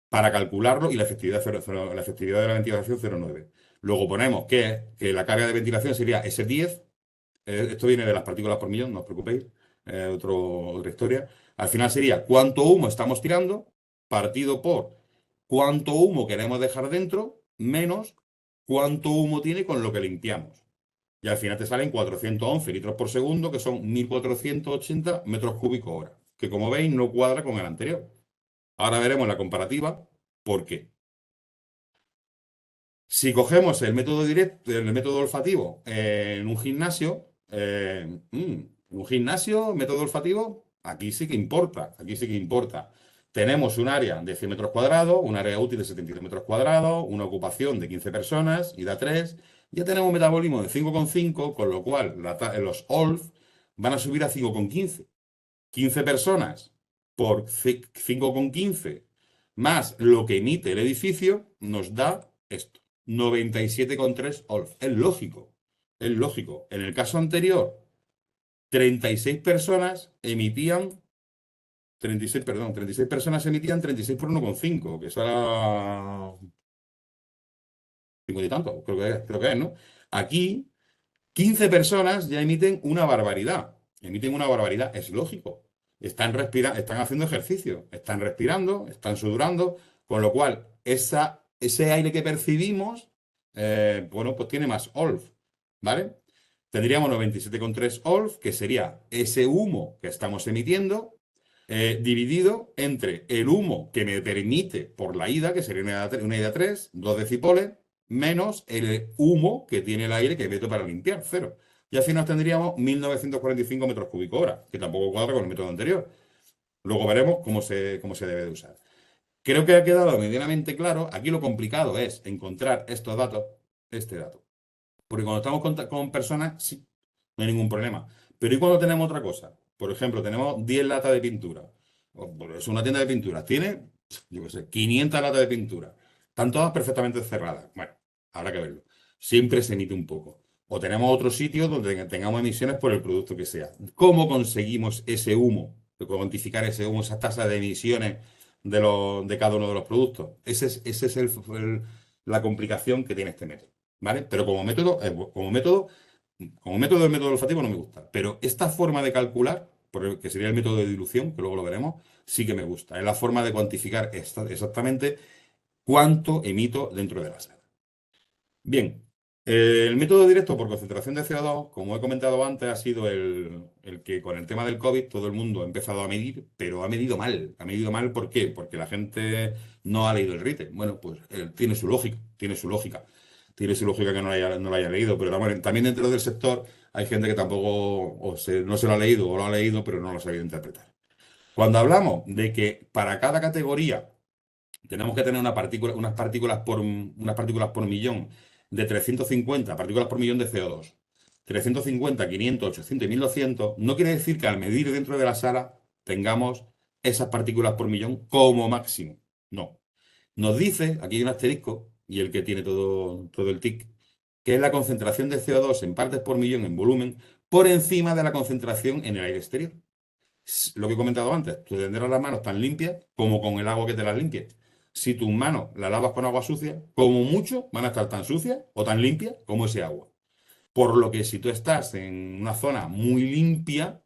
para calcularlo y la efectividad, la efectividad de la ventilación 0,9. Luego ponemos que la carga de ventilación sería S10. Esto viene de las partículas por millón, no os preocupéis. Otra historia. Al final sería cuánto humo estamos tirando, partido por cuánto humo queremos dejar dentro, menos cuánto humo tiene con lo que limpiamos. Y al final te salen 411 litros por segundo, que son 1480 metros cúbicos hora. que como veis no cuadra con el anterior. Ahora veremos la comparativa, ¿por qué? Si cogemos el método directo, el método olfativo en un gimnasio, método olfativo, aquí sí que importa, aquí sí que importa. Tenemos un área de 100 metros cuadrados, un área útil de 72 metros cuadrados, una ocupación de 15 personas y da 3. Ya tenemos un metabolismo de 5,5, con lo cual los OLF van a subir a 5,15. 15 personas por 5,15 más lo que emite el edificio nos da esto, 97,3 OLF. Es lógico, es lógico. En el caso anterior, 36 personas emitían, 36, perdón, 36 personas emitían 36 por 1,5, que eso era 50 y tanto, creo que es, ¿no? Aquí 15 personas ya emiten una barbaridad. Emiten una barbaridad, es lógico. Están haciendo ejercicio, están respirando, están sudando, con lo cual ese aire que percibimos, bueno, pues tiene más OLF, ¿vale? Tendríamos 97,3 OLF, que sería ese humo que estamos emitiendo, dividido entre el humo que me permite por la ida, que sería una ida 3, 2 decipoles, menos el humo que tiene el aire que meto para limpiar, cero. Y así nos tendríamos 1945 metros cúbicos hora, que tampoco cuadra con el método anterior. Luego veremos cómo se debe de usar. Creo que ha quedado medianamente claro. Aquí lo complicado es encontrar estos datos, este dato. Porque cuando estamos con personas, sí, no hay ningún problema. Pero ¿y cuando tenemos otra cosa? Por ejemplo, tenemos 10 latas de pintura. Es una tienda de pintura. Tiene, yo qué sé, 500 latas de pintura. Están todas perfectamente cerradas. Bueno, habrá que verlo. Siempre se emite un poco. O tenemos otro sitio donde tengamos emisiones por el producto que sea. ¿Cómo conseguimos ese humo? Cuantificar ese humo, esa tasa de emisiones de cada uno de los productos. Esa es la complicación que tiene este método. ¿Vale? Pero como método el método olfativo no me gusta. Pero esta forma de calcular, que sería el método de dilución, que luego lo veremos, sí que me gusta. Es la forma de cuantificar exactamente cuánto emito dentro de la sala. Bien, el método directo por concentración de CO2, como he comentado antes, ha sido el que con el tema del COVID todo el mundo ha empezado a medir, pero ha medido mal. Ha medido mal, ¿por qué? Porque la gente no ha leído el RITE. Bueno, pues tiene su lógica, tiene su lógica. Tiene su lógica que no lo haya leído, pero también dentro del sector hay gente que tampoco no se lo ha leído o lo ha leído, pero no lo ha sabido interpretar. Cuando hablamos de que para cada categoría tenemos que tener unas partículas por millón de 350 partículas por millón de CO2. 350, 500, 800 y 1200, no quiere decir que al medir dentro de la sala tengamos esas partículas por millón como máximo. No. Nos dice, aquí hay un asterisco, y el que tiene todo el tic, que es la concentración de CO2 en partes por millón en volumen por encima de la concentración en el aire exterior. Lo que he comentado antes, tú tendrás las manos tan limpias como con el agua que te las limpie. Si tus manos las lavas con agua sucia, como mucho van a estar tan sucias o tan limpias como ese agua. Por lo que si tú estás en una zona muy limpia,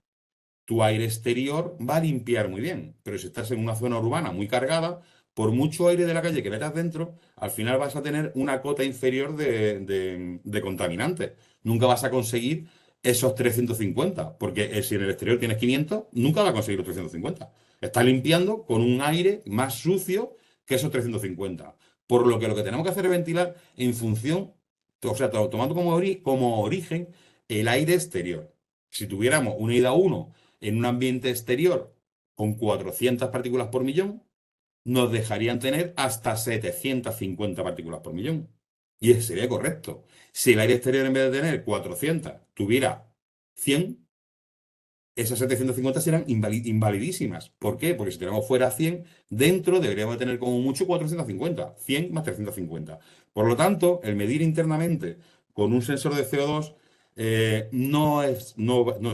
tu aire exterior va a limpiar muy bien. Pero si estás en una zona urbana muy cargada, por mucho aire de la calle que metas dentro, al final vas a tener una cota inferior de contaminantes. Nunca vas a conseguir esos 350, porque si en el exterior tienes 500, nunca vas a conseguir los 350. Estás limpiando con un aire más sucio que esos 350. Por lo que tenemos que hacer es ventilar en función, o sea, tomando como origen el aire exterior. Si tuviéramos una ida 1 en un ambiente exterior con 400 partículas por millón, nos dejarían tener hasta 750 partículas por millón. Y eso sería correcto. Si el aire exterior en vez de tener 400 tuviera 100, esas 750 serán invalidísimas. ¿Por qué? Porque si tenemos fuera 100, dentro deberíamos tener como mucho 450. 100 más 350. Por lo tanto, el medir internamente con un sensor de CO2 no es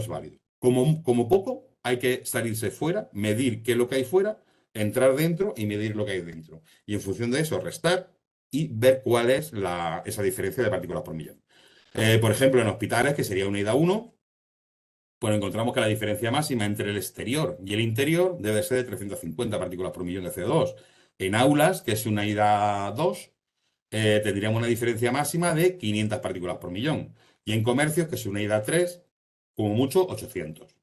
válido. Como poco, hay que salirse fuera, medir qué es lo que hay fuera, entrar dentro y medir lo que hay dentro. Y en función de eso, restar y ver cuál es esa diferencia de partículas por millón. Por ejemplo, en hospitales, que sería una ida 1, pues encontramos que la diferencia máxima entre el exterior y el interior debe ser de 350 partículas por millón de CO2. En aulas, que es una ida 2, tendríamos una diferencia máxima de 500 partículas por millón. Y en comercios, que es una ida 3, como mucho 800.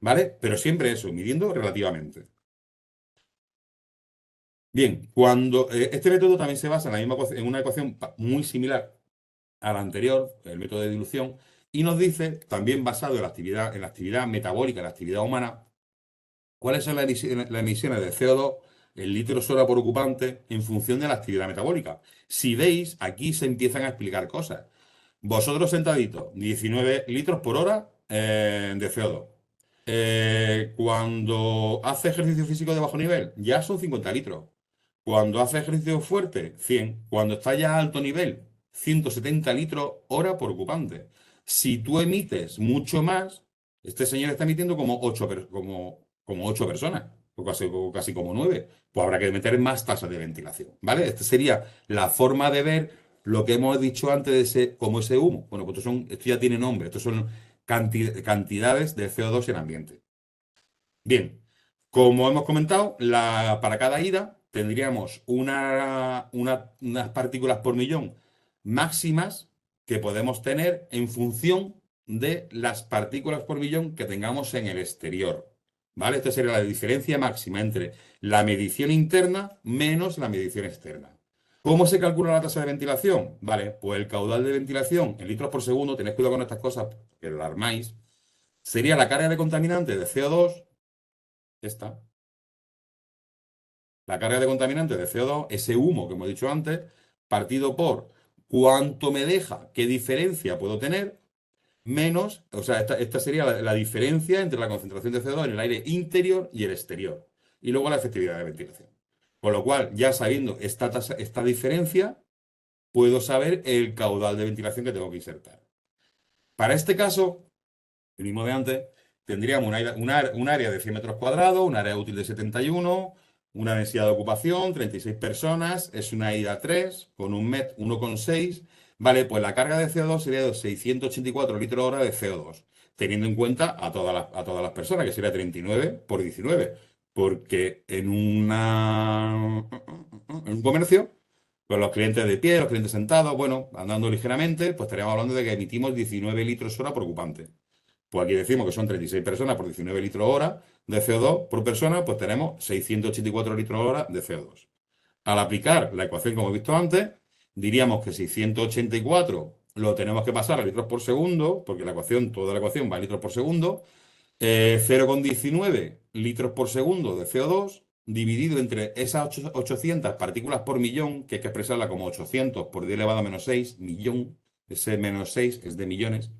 ¿vale? Pero siempre eso, midiendo relativamente. Bien, cuando este método también se basa en la misma en una ecuación muy similar a la anterior, el método de dilución, y nos dice, también basado en la actividad metabólica, en la actividad humana, cuáles son las emisiones de CO2 en litros hora por ocupante en función de la actividad metabólica. Si veis, aquí se empiezan a explicar cosas. Vosotros sentaditos, 19 litros por hora de CO2. Cuando hace ejercicio físico de bajo nivel, ya son 50 litros. Cuando hace ejercicio fuerte, 100. Cuando está ya a alto nivel, 170 litros hora por ocupante. Si tú emites mucho más, este señor está emitiendo como 8, como 8 personas, o casi como 9. Pues habrá que meter más tasas de ventilación, ¿vale? Esta sería la forma de ver lo que hemos dicho antes de ese, como ese humo. Bueno, pues esto ya tiene nombre, estos son cantidades de CO2 en ambiente. Bien, como hemos comentado, para cada ida tendríamos unas partículas por millón máximas que podemos tener en función de las partículas por millón que tengamos en el exterior. ¿Vale? Esta sería la diferencia máxima entre la medición interna menos la medición externa. ¿Cómo se calcula la tasa de ventilación? Vale, pues el caudal de ventilación en litros por segundo, tenéis cuidado con estas cosas, que lo armáis, sería la carga de contaminante de CO2, esta, la carga de contaminante de CO2, ese humo que hemos dicho antes, partido por cuánto me deja, qué diferencia puedo tener, menos, o sea, esta sería la diferencia entre la concentración de CO2 en el aire interior y el exterior. Y luego la efectividad de ventilación. Con lo cual, ya sabiendo esta diferencia, puedo saber el caudal de ventilación que tengo que insertar. Para este caso, el mismo de antes, tendríamos un área de 100 metros cuadrados, un área útil de 71, una densidad de ocupación, 36 personas, es una ida 3 con un MET 1,6. Vale, pues la carga de CO2 sería de 684 litros hora de CO2, teniendo en cuenta a todas las personas, que sería 39 por 19, porque en un comercio, con los clientes de pie, los clientes sentados, bueno, andando ligeramente, pues estaríamos hablando de que emitimos 19 litros hora por ocupante. Pues aquí decimos que son 36 personas por 19 litros hora de CO2 por persona, pues tenemos 684 litros hora de CO2. Al aplicar la ecuación que hemos visto antes, diríamos que 684 lo tenemos que pasar a litros por segundo, porque toda la ecuación va a litros por segundo, 0,19 litros por segundo de CO2, dividido entre esas 800 partículas por millón, que hay que expresarla como 800 por 10 elevado a menos 6, millón, ese menos 6 es de millones,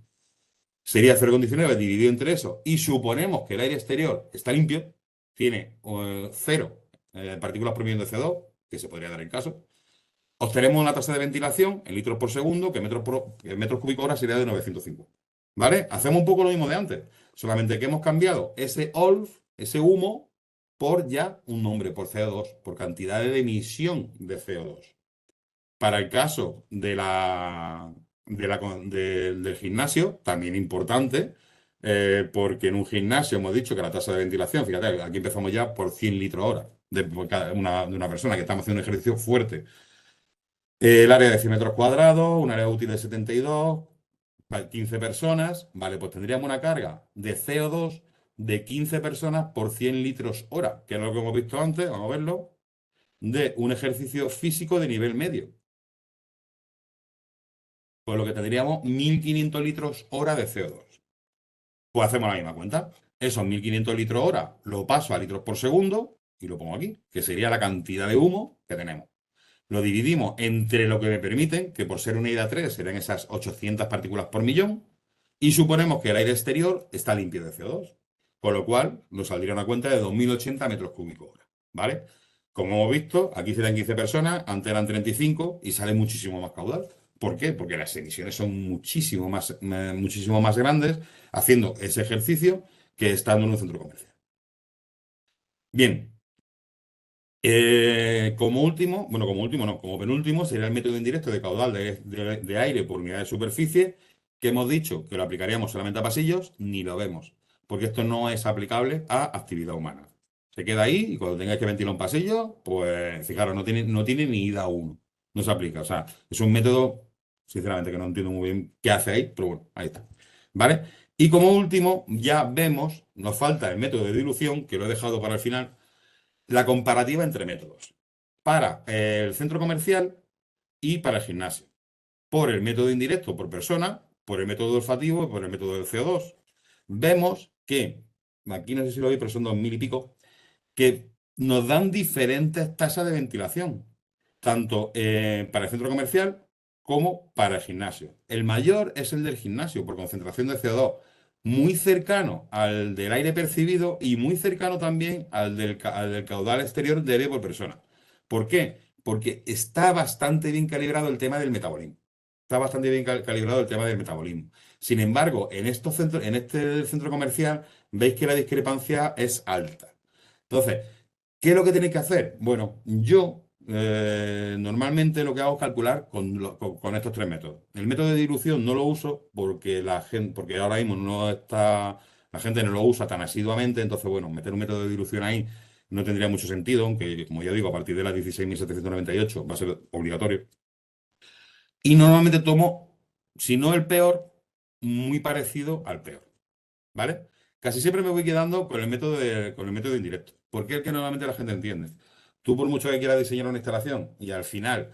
sería 0,19 dividido entre eso, y suponemos que el aire exterior está limpio, tiene 0 partículas por millón de CO2, que se podría dar en caso, obtenemos una tasa de ventilación en litros por segundo, que en metros cúbicos hora sería de 950. ¿Vale? Hacemos un poco lo mismo de antes, solamente que hemos cambiado ese OLF, ese humo, por ya un nombre, por CO2, por cantidad de emisión de CO2. Para el caso del gimnasio, también importante, porque en un gimnasio hemos dicho que la tasa de ventilación, fíjate, aquí empezamos ya por 100 litros hora de una persona que estamos haciendo un ejercicio fuerte. El área de 100 metros cuadrados, un área útil de 72, 15 personas, vale, pues tendríamos una carga de CO2 de 15 personas por 100 litros hora, que es lo que hemos visto antes, vamos a verlo, de un ejercicio físico de nivel medio. Pues lo que tendríamos 1.500 litros hora de CO2. Pues hacemos la misma cuenta. Esos 1.500 litros hora lo paso a litros por segundo y lo pongo aquí, que sería la cantidad de humo que tenemos. Lo dividimos entre lo que me permiten, que por ser una ida 3 serán esas 800 partículas por millón, y suponemos que el aire exterior está limpio de CO2. Con lo cual nos saldría una cuenta de 2.080 metros cúbicos hora. ¿Vale? Como hemos visto, aquí serán 15 personas, antes eran 35 y sale muchísimo más caudal. ¿Por qué? Porque las emisiones son muchísimo más grandes haciendo ese ejercicio que estando en un centro comercial. Bien, como último no, como penúltimo sería el método indirecto de caudal de aire por unidad de superficie, que hemos dicho que lo aplicaríamos solamente a pasillos, ni lo vemos, porque esto no es aplicable a actividad humana. Se queda ahí y cuando tengáis que ventilar un pasillo, pues fijaros, no tiene ni ida uno, no se aplica. O sea, es un método, sinceramente, que no entiendo muy bien qué hace ahí, pero bueno, ahí está. ¿Vale? Y como último, ya vemos, nos falta el método de dilución, que lo he dejado para el final, la comparativa entre métodos. Para el centro comercial y para el gimnasio. Por el método indirecto por persona, por el método olfativo y por el método del CO2. Vemos que, aquí no sé si lo veis, pero son 2000 y pico, que nos dan diferentes tasas de ventilación, tanto para el centro comercial como para el gimnasio. El mayor es el del gimnasio por concentración de CO2, muy cercano al del aire percibido y muy cercano también al del caudal exterior de aire por persona. ¿Por qué? Porque está bastante bien calibrado el tema del metabolismo. Está bastante bien calibrado el tema del metabolismo. Sin embargo, en estos centros, en este centro comercial, veis que la discrepancia es alta. Entonces, ¿qué es lo que tenéis que hacer? Bueno, yo normalmente lo que hago es calcular con estos tres métodos. El método de dilución no lo uso porque la gente, porque ahora mismo no está, la gente no lo usa tan asiduamente, entonces, bueno, meter un método de dilución ahí no tendría mucho sentido, aunque, como ya digo, a partir de las 16.798 va a ser obligatorio. Y normalmente tomo, si no el peor, muy parecido al peor. ¿Vale? Casi siempre me voy quedando con el método indirecto, porque es el que normalmente la gente entiende. Tú, por mucho que quieras diseñar una instalación y al final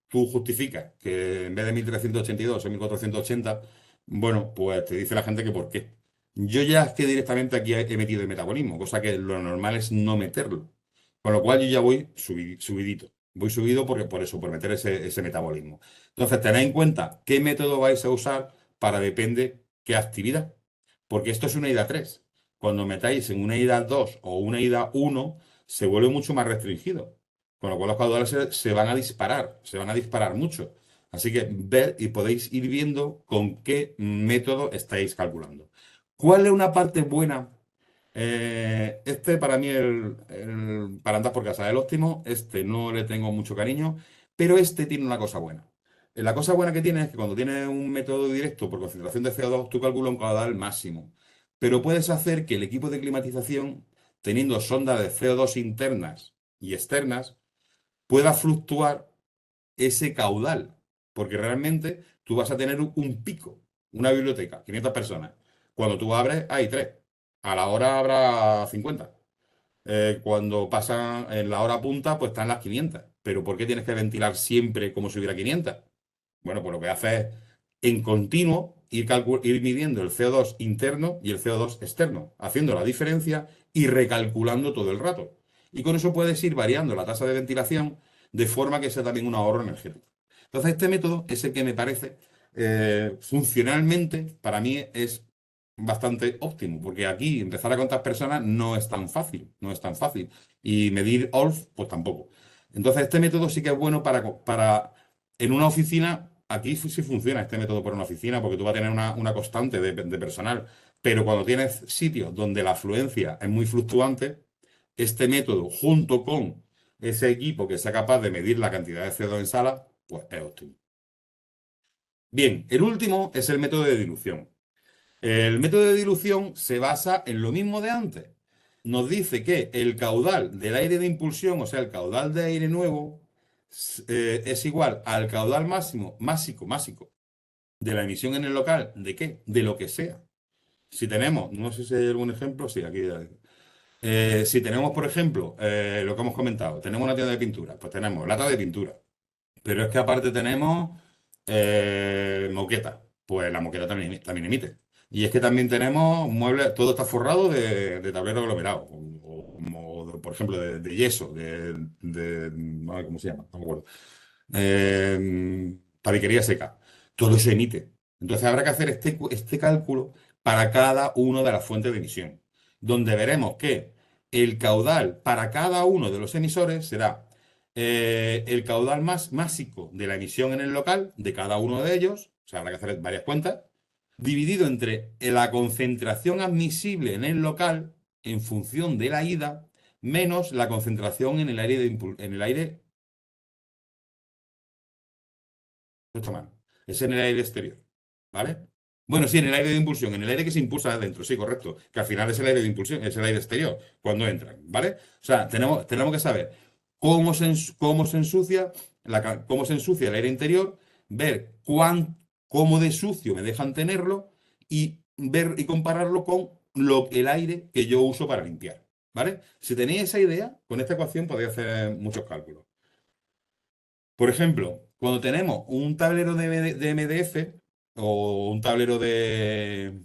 tú justificas que en vez de 1382 o 1480, bueno, pues te dice la gente que por qué. Yo ya es que directamente aquí he metido el metabolismo, cosa que lo normal es no meterlo. Con lo cual yo ya voy subidito. Voy subido porque, por eso, por meter ese metabolismo. Entonces, tened en cuenta qué método vais a usar para depende qué actividad. Porque esto es una ida 3. Cuando metáis en una ida 2 o una ida 1, se vuelve mucho más restringido. Con lo cual los caudales se van a disparar, se van a disparar mucho. Así que ver y podéis ir viendo con qué método estáis calculando. ¿Cuál es una parte buena? Este para mí, para andar por casa, el óptimo, este no le tengo mucho cariño, pero este tiene una cosa buena. La cosa buena que tiene es que cuando tienes un método directo por concentración de CO2, tú calculas un caudal máximo. Pero puedes hacer que el equipo de climatización, teniendo sondas de CO2 internas y externas, pueda fluctuar ese caudal. Porque realmente tú vas a tener un pico, una biblioteca, 500 personas. Cuando tú abres, hay 3. A la hora habrá 50. Cuando pasan en la hora punta, pues están las 500. Pero ¿por qué tienes que ventilar siempre como si hubiera 500? Bueno, pues lo que hace es en continuo ir midiendo el CO2 interno y el CO2 externo, haciendo la diferencia y recalculando todo el rato. Y con eso puedes ir variando la tasa de ventilación de forma que sea también un ahorro energético. Entonces, este método es el que me parece funcionalmente, para mí es bastante óptimo, porque aquí empezar a contar personas no es tan fácil, no es tan fácil. Y medir OLF, pues tampoco. Entonces, este método sí que es bueno para en una oficina, aquí sí funciona este método por una oficina, porque tú vas a tener una constante de personal, pero cuando tienes sitios donde la afluencia es muy fluctuante, este método, junto con ese equipo que sea capaz de medir la cantidad de CO2 en sala, pues es óptimo. Bien, el último es el método de dilución. El método de dilución se basa en lo mismo de antes. Nos dice que el caudal del aire de impulsión, o sea, el caudal de aire nuevo, es igual al caudal máximo de la emisión en el local. ¿De qué? De lo que sea. Si tenemos, no sé si hay algún ejemplo, sí, aquí. Si tenemos, por ejemplo, lo que hemos comentado, tenemos una tienda de pintura, pues tenemos lata de pintura. Pero es que aparte tenemos moqueta. Pues la moqueta también emite. Y es que también tenemos muebles, todo está forrado de tablero aglomerado. Por ejemplo, de yeso, ay, ¿cómo se llama? No me acuerdo. Tabiquería seca. Todo eso emite. Entonces habrá que hacer este cálculo para cada una de las fuentes de emisión, donde veremos que el caudal para cada uno de los emisores será el caudal más másico de la emisión en el local de cada uno de ellos, o sea, habrá que hacer varias cuentas, dividido entre la concentración admisible en el local en función de la ida, menos la concentración en el aire en el aire, no está mal, es en el aire exterior, ¿vale? Bueno, sí, en el aire de impulsión, en el aire que se impulsa adentro, sí, correcto, que al final es el aire de impulsión, es el aire exterior cuando entran, ¿vale? O sea, tenemos que saber cómo se ensucia, cómo se ensucia el aire interior, ver cómo de sucio me dejan tenerlo y ver y compararlo con el aire que yo uso para limpiar, ¿vale? Si tenéis esa idea, con esta ecuación podéis hacer muchos cálculos. Por ejemplo, cuando tenemos un tablero de MDF o un tablero de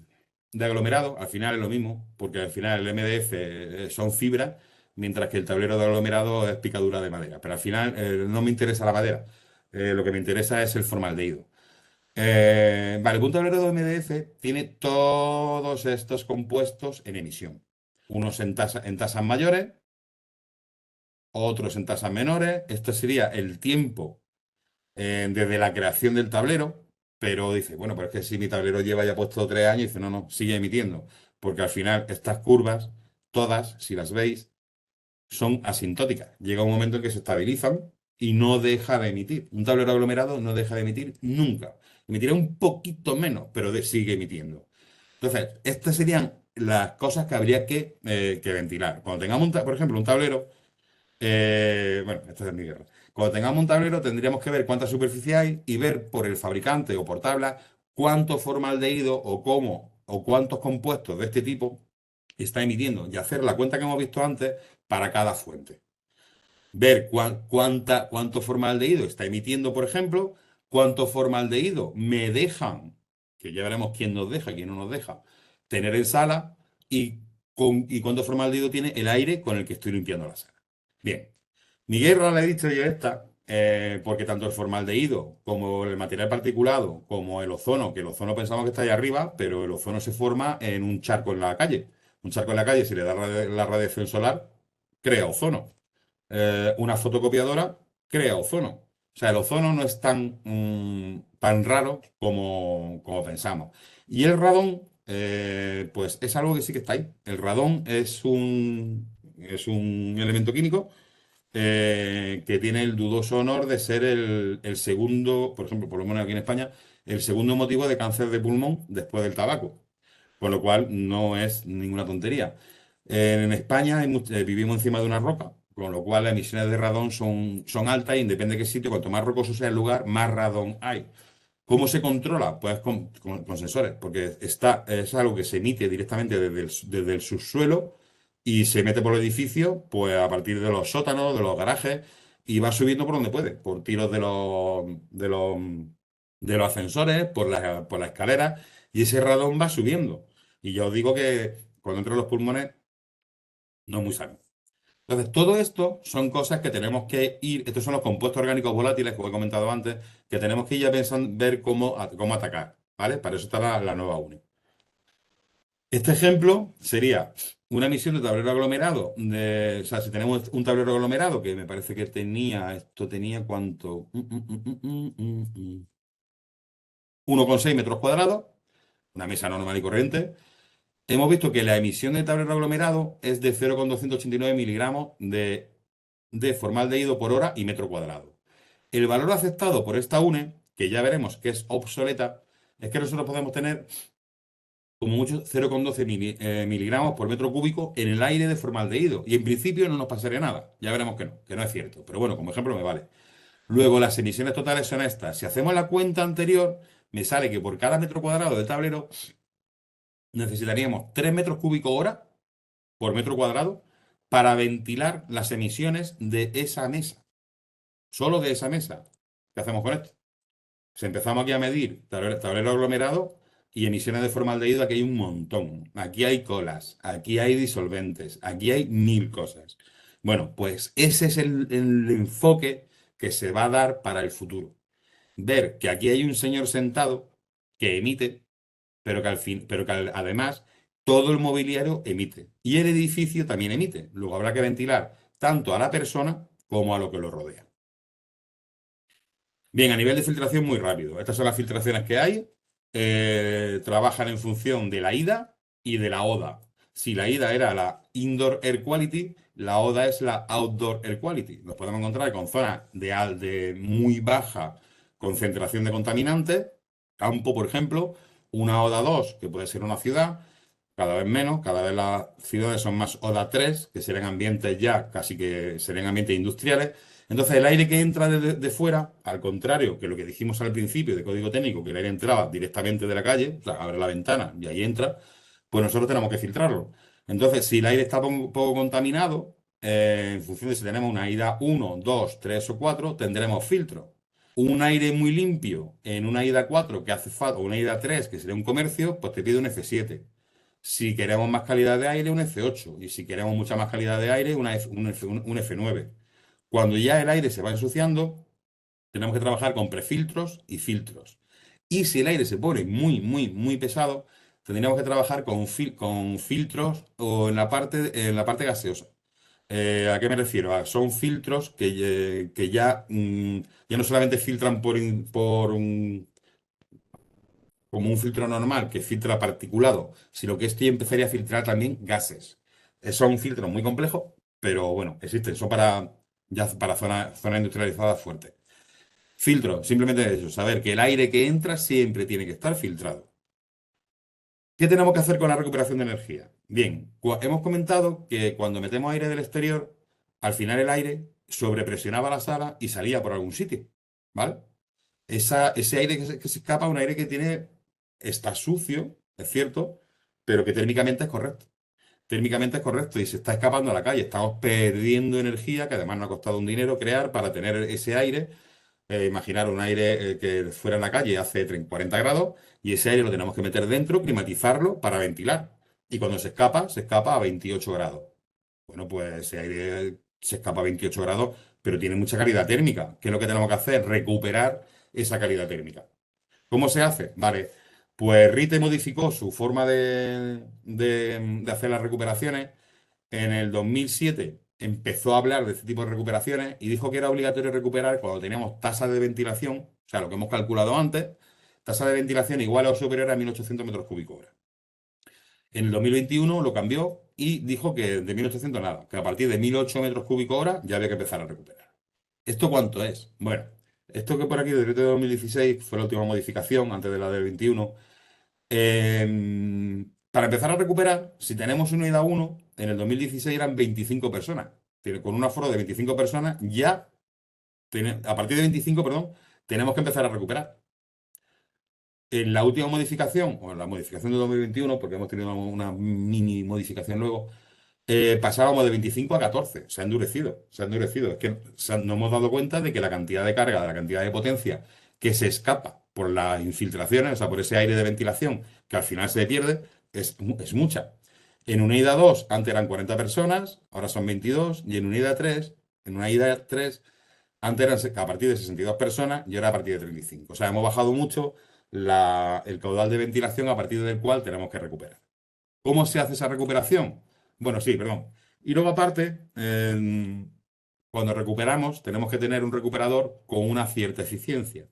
aglomerado, al final es lo mismo, porque al final el MDF son fibras, mientras que el tablero de aglomerado es picadura de madera. Pero al final no me interesa la madera, lo que me interesa es el formaldehído. Vale, un tablero de MDF tiene todos estos compuestos en emisión. Unos en tasas mayores, otros en tasas menores. Esto sería el tiempo desde la creación del tablero, pero dice, bueno, pero es que si mi tablero lleva ya puesto 3 años, dice, no, no, sigue emitiendo, porque al final estas curvas, todas, si las veis, son asintóticas. Llega un momento en que se estabilizan y no deja de emitir. Un tablero aglomerado no deja de emitir nunca. Emitirá un poquito menos, pero sigue emitiendo. Entonces, estas serían las cosas que habría que ventilar. Cuando tengamos, por ejemplo, un tablero bueno, esto es mi guerra. Cuando tengamos un tablero tendríamos que ver cuánta superficie hay y ver por el fabricante o por tabla cuánto formaldehído o cómo o cuántos compuestos de este tipo está emitiendo y hacer la cuenta que hemos visto antes para cada fuente. Ver cuánto formaldehído está emitiendo, por ejemplo, cuánto formaldehído me dejan, que ya veremos quién nos deja y quién no nos deja, tener en sala y cuánto formaldehído tiene el aire con el que estoy limpiando la sala. Bien, mi guerra la he dicho yo esta, porque tanto el formaldehído como el material particulado, como el ozono, que el ozono pensamos que está ahí arriba, pero el ozono se forma en un charco en la calle. Un charco en la calle, si le da la radiación solar, crea ozono. Una fotocopiadora crea ozono. O sea, el ozono no es tan raro como pensamos. Y el radón, pues es algo que sí que está ahí. El radón es un elemento químico que tiene el dudoso honor de ser el segundo, por ejemplo, por lo menos aquí en España, el segundo motivo de cáncer de pulmón después del tabaco. Con lo cual no es ninguna tontería. En España vivimos encima de una roca, con lo cual las emisiones de radón son altas y depende de qué sitio, cuanto más rocoso sea el lugar, más radón hay. ¿Cómo se controla? Pues con sensores, porque es algo que se emite directamente desde el subsuelo y se mete por el edificio, pues a partir de los sótanos, de los garajes, y va subiendo por donde puede, por tiros de los ascensores, por la escalera, y ese radón va subiendo. Y yo os digo que cuando entra en los pulmones, no es muy sano. Entonces, todo esto son cosas que tenemos que ir, estos son los compuestos orgánicos volátiles que os he comentado antes, que tenemos que ir ya pensando, ver cómo atacar, ¿vale? Para eso está la nueva UNE. Este ejemplo sería una emisión de tablero aglomerado, o sea, si tenemos un tablero aglomerado, que me parece que esto tenía cuánto, 1,6 metros cuadrados, una mesa normal y corriente. Hemos visto que la emisión de tablero aglomerado es de 0,289 miligramos de formaldehído por hora y metro cuadrado. El valor aceptado por esta UNE, que ya veremos que es obsoleta, es que nosotros podemos tener como mucho 0,12 miligramos por metro cúbico en el aire de formaldehído. Y en principio no nos pasaría nada. Ya veremos que no es cierto. Pero bueno, como ejemplo me vale. Luego, las emisiones totales son estas. Si hacemos la cuenta anterior, me sale que por cada metro cuadrado de tablero necesitaríamos 3 metros cúbicos hora por metro cuadrado para ventilar las emisiones de esa mesa. Solo de esa mesa. ¿Qué hacemos con esto? Si empezamos aquí a medir tablero aglomerado y emisiones de formaldehído, aquí hay un montón. Aquí hay colas, aquí hay disolventes, aquí hay mil cosas. Bueno, pues ese es el enfoque que se va a dar para el futuro. Ver que aquí hay un señor sentado que emite, pero que además todo el mobiliario emite. Y el edificio también emite. Luego habrá que ventilar tanto a la persona como a lo que lo rodea. Bien, a nivel de filtración, muy rápido. Estas son las filtraciones que hay. Trabajan en función de la IDA y de la ODA. Si la IDA era la Indoor Air Quality, la ODA es la Outdoor Air Quality. Nos podemos encontrar con zonas de muy baja concentración de contaminantes. Campo, por ejemplo, una ODA 2, que puede ser una ciudad, cada vez menos, cada vez las ciudades son más ODA 3, que serían ambientes ya, casi que serían ambientes industriales. Entonces, el aire que entra de fuera, al contrario que lo que dijimos al principio de código técnico, que el aire entraba directamente de la calle, o sea, abre la ventana y ahí entra, pues nosotros tenemos que filtrarlo. Entonces, si el aire está poco contaminado, en función de si tenemos una ida 1, 2, 3 o 4, tendremos filtro. Un aire muy limpio en una ida 4 que hace falta, o una ida 3 que sería un comercio, pues te pide un F7. Si queremos más calidad de aire, un F8. Y si queremos mucha más calidad de aire, un F9. Cuando ya el aire se va ensuciando, tenemos que trabajar con prefiltros y filtros. Y si el aire se pone muy, muy, muy pesado, tendríamos que trabajar con filtros o en la parte gaseosa. ¿A qué me refiero? Son filtros que ya, ya no solamente filtran como un filtro normal que filtra particulado, sino que esto ya empezaría a filtrar también gases. Son filtros muy complejos, pero bueno, existen. Son para zonas industrializadas fuertes. Filtro, simplemente eso, saber que el aire que entra siempre tiene que estar filtrado. ¿Qué tenemos que hacer con la recuperación de energía? Bien, hemos comentado que cuando metemos aire del exterior, al final el aire sobrepresionaba la sala y salía por algún sitio, ¿vale? Ese aire que se escapa es un aire está sucio, es cierto, pero que térmicamente es correcto. Térmicamente es correcto y se está escapando a la calle. Estamos perdiendo energía, que además nos ha costado un dinero crear para tener ese aire. Imaginar un aire que fuera en la calle hace 30, 40 grados y ese aire lo tenemos que meter dentro, climatizarlo para ventilar. Y cuando se escapa a 28 grados. Bueno, pues ese aire se escapa a 28 grados, pero tiene mucha calidad térmica. ¿Qué es lo que tenemos que hacer? Recuperar esa calidad térmica. ¿Cómo se hace? Vale, pues Rite modificó su forma de hacer las recuperaciones. En el 2007 empezó a hablar de este tipo de recuperaciones y dijo que era obligatorio recuperar cuando teníamos tasa de ventilación, o sea, lo que hemos calculado antes, tasa de ventilación igual o superior a 1800 metros cúbicos hora. En el 2021 lo cambió y dijo que de 1800 nada, que a partir de 1008 metros cúbicos hora ya había que empezar a recuperar. ¿Esto cuánto es? Bueno, esto que por aquí, del decreto de 2016, fue la última modificación antes de la del 21. Para empezar a recuperar, si tenemos una unidad 1, en el 2016 eran 25 personas. Con un aforo de 25 personas, a partir de 25, perdón, tenemos que empezar a recuperar. En la última modificación, o en la modificación de 2021, porque hemos tenido una mini modificación luego, pasábamos de 25 a 14. Se ha endurecido, se ha endurecido. Es que nos hemos dado cuenta de que la cantidad de carga, de la cantidad de potencia que se escapa por las infiltraciones, o sea, por ese aire de ventilación que al final se pierde, es mucha. En una ida 2 antes eran 40 personas, ahora son 22, y en una ida 3 antes eran a partir de 62 personas y ahora a partir de 35. O sea, hemos bajado mucho el caudal de ventilación a partir del cual tenemos que recuperar. ¿Cómo se hace esa recuperación? Bueno, sí, perdón. Y luego aparte, cuando recuperamos, tenemos que tener un recuperador con una cierta eficiencia.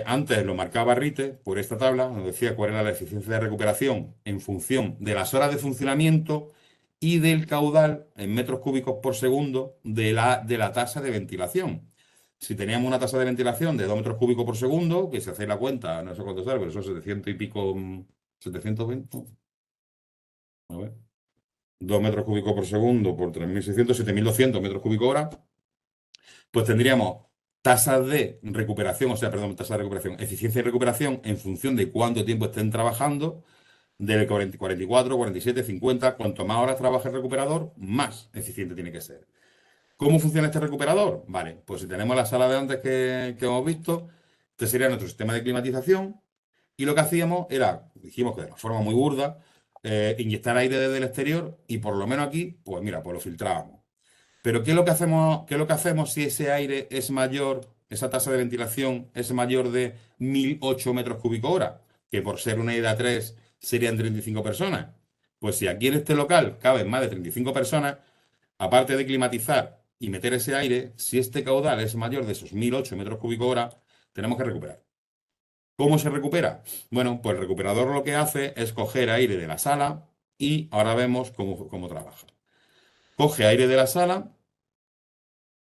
Antes lo marcaba Rite por esta tabla, nos decía cuál era la eficiencia de recuperación en función de las horas de funcionamiento y del caudal en metros cúbicos por segundo de la tasa de ventilación. Si teníamos una tasa de ventilación de 2 metros cúbicos por segundo, que si hacéis la cuenta, no sé cuánto sale, pero son 700 y pico, 720, a ver, 2 metros cúbicos por segundo por 3.600, 7.200 metros cúbicos hora, pues tendríamos tasas de recuperación, o sea, perdón, tasa de recuperación, eficiencia de recuperación en función de cuánto tiempo estén trabajando, del 40, 44, 47, 50, cuanto más horas trabaje el recuperador, más eficiente tiene que ser. ¿Cómo funciona este recuperador? Vale, pues si tenemos la sala de antes que hemos visto, este sería nuestro sistema de climatización y lo que hacíamos era, dijimos que de una forma muy burda, inyectar aire desde el exterior y por lo menos aquí, pues mira, pues lo filtrábamos. Pero ¿qué es lo que hacemos si ese aire es mayor, esa tasa de ventilación es mayor de 1008 metros cúbicos hora? Que por ser una ida 3 serían 35 personas. Pues si aquí en este local caben más de 35 personas, aparte de climatizar y meter ese aire, si este caudal es mayor de esos 1008 metros cúbicos hora, tenemos que recuperar. ¿Cómo se recupera? Bueno, pues el recuperador lo que hace es coger aire de la sala y ahora vemos cómo trabaja. Coge aire de la sala,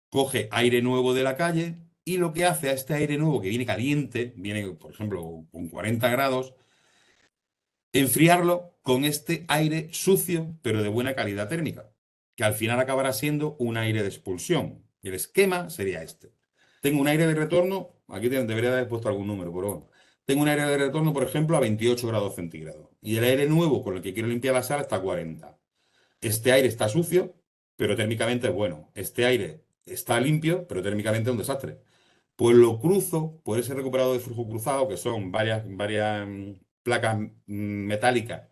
coge aire nuevo de la calle y lo que hace a este aire nuevo que viene caliente, viene por ejemplo con 40 grados, enfriarlo con este aire sucio pero de buena calidad térmica, que al final acabará siendo un aire de expulsión. El esquema sería este. Tengo un aire de retorno, aquí debería haber puesto algún número, pero bueno. Tengo un aire de retorno, por ejemplo, a 28 grados centígrados. Y el aire nuevo con el que quiero limpiar la sala está a 40. Este aire está sucio, pero térmicamente es bueno. Este aire está limpio, pero térmicamente es un desastre. Pues lo cruzo por ese recuperador de flujo cruzado, que son varias placas metálicas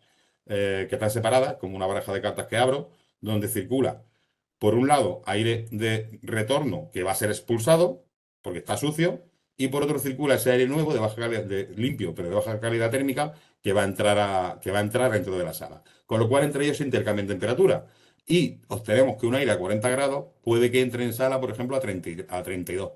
que están separadas, como una baraja de cartas que abro, donde circula, por un lado, aire de retorno que va a ser expulsado, porque está sucio, y por otro circula ese aire nuevo de baja calidad, limpio, pero de baja calidad térmica, que va a entrar dentro de la sala. Con lo cual, entre ellos se intercambian temperatura. Y obtenemos que un aire a 40 grados puede que entre en sala, por ejemplo, a 32.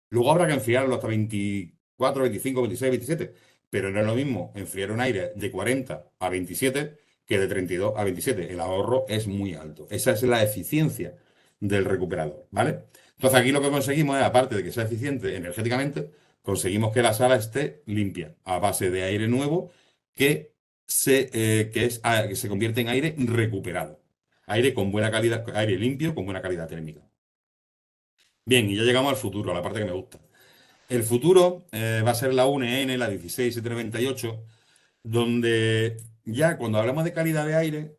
Luego habrá que enfriarlo hasta 24, 25, 26, 27. Pero no es lo mismo enfriar un aire de 40 a 27 que de 32 a 27. El ahorro es muy alto. Esa es la eficiencia del recuperador, ¿vale? Entonces aquí lo que conseguimos es, aparte de que sea eficiente energéticamente, conseguimos que la sala esté limpia a base de aire nuevo que se convierte en aire recuperado. Aire con buena calidad, aire limpio con buena calidad térmica. Bien, y ya llegamos al futuro, a la parte que me gusta. El futuro va a ser la UNN, la 16798, donde ya cuando hablamos de calidad de aire,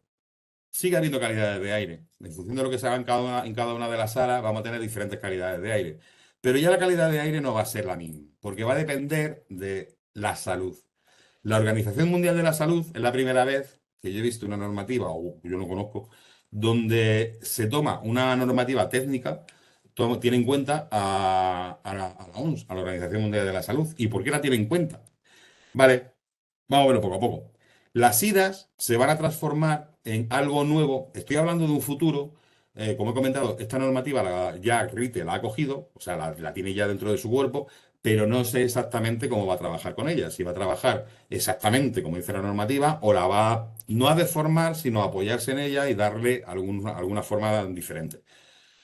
sigue habiendo calidades de aire. En función de lo que se haga en cada una de las salas, vamos a tener diferentes calidades de aire. Pero ya la calidad de aire no va a ser la misma, porque va a depender de la salud. La Organización Mundial de la Salud es la primera vez que yo he visto una normativa, o yo no conozco, donde se toma una normativa técnica, tiene en cuenta a la OMS, a la Organización Mundial de la Salud. ¿Y por qué la tiene en cuenta? Vale, vamos a verlo poco a poco. Las IDAS se van a transformar en algo nuevo. Estoy hablando de un futuro. Como he comentado, esta normativa ya RITE la ha cogido, o sea, la tiene ya dentro de su cuerpo, pero no sé exactamente cómo va a trabajar con ella. Si va a trabajar exactamente como dice la normativa o la va no a deformar, sino a apoyarse en ella y darle alguna forma diferente.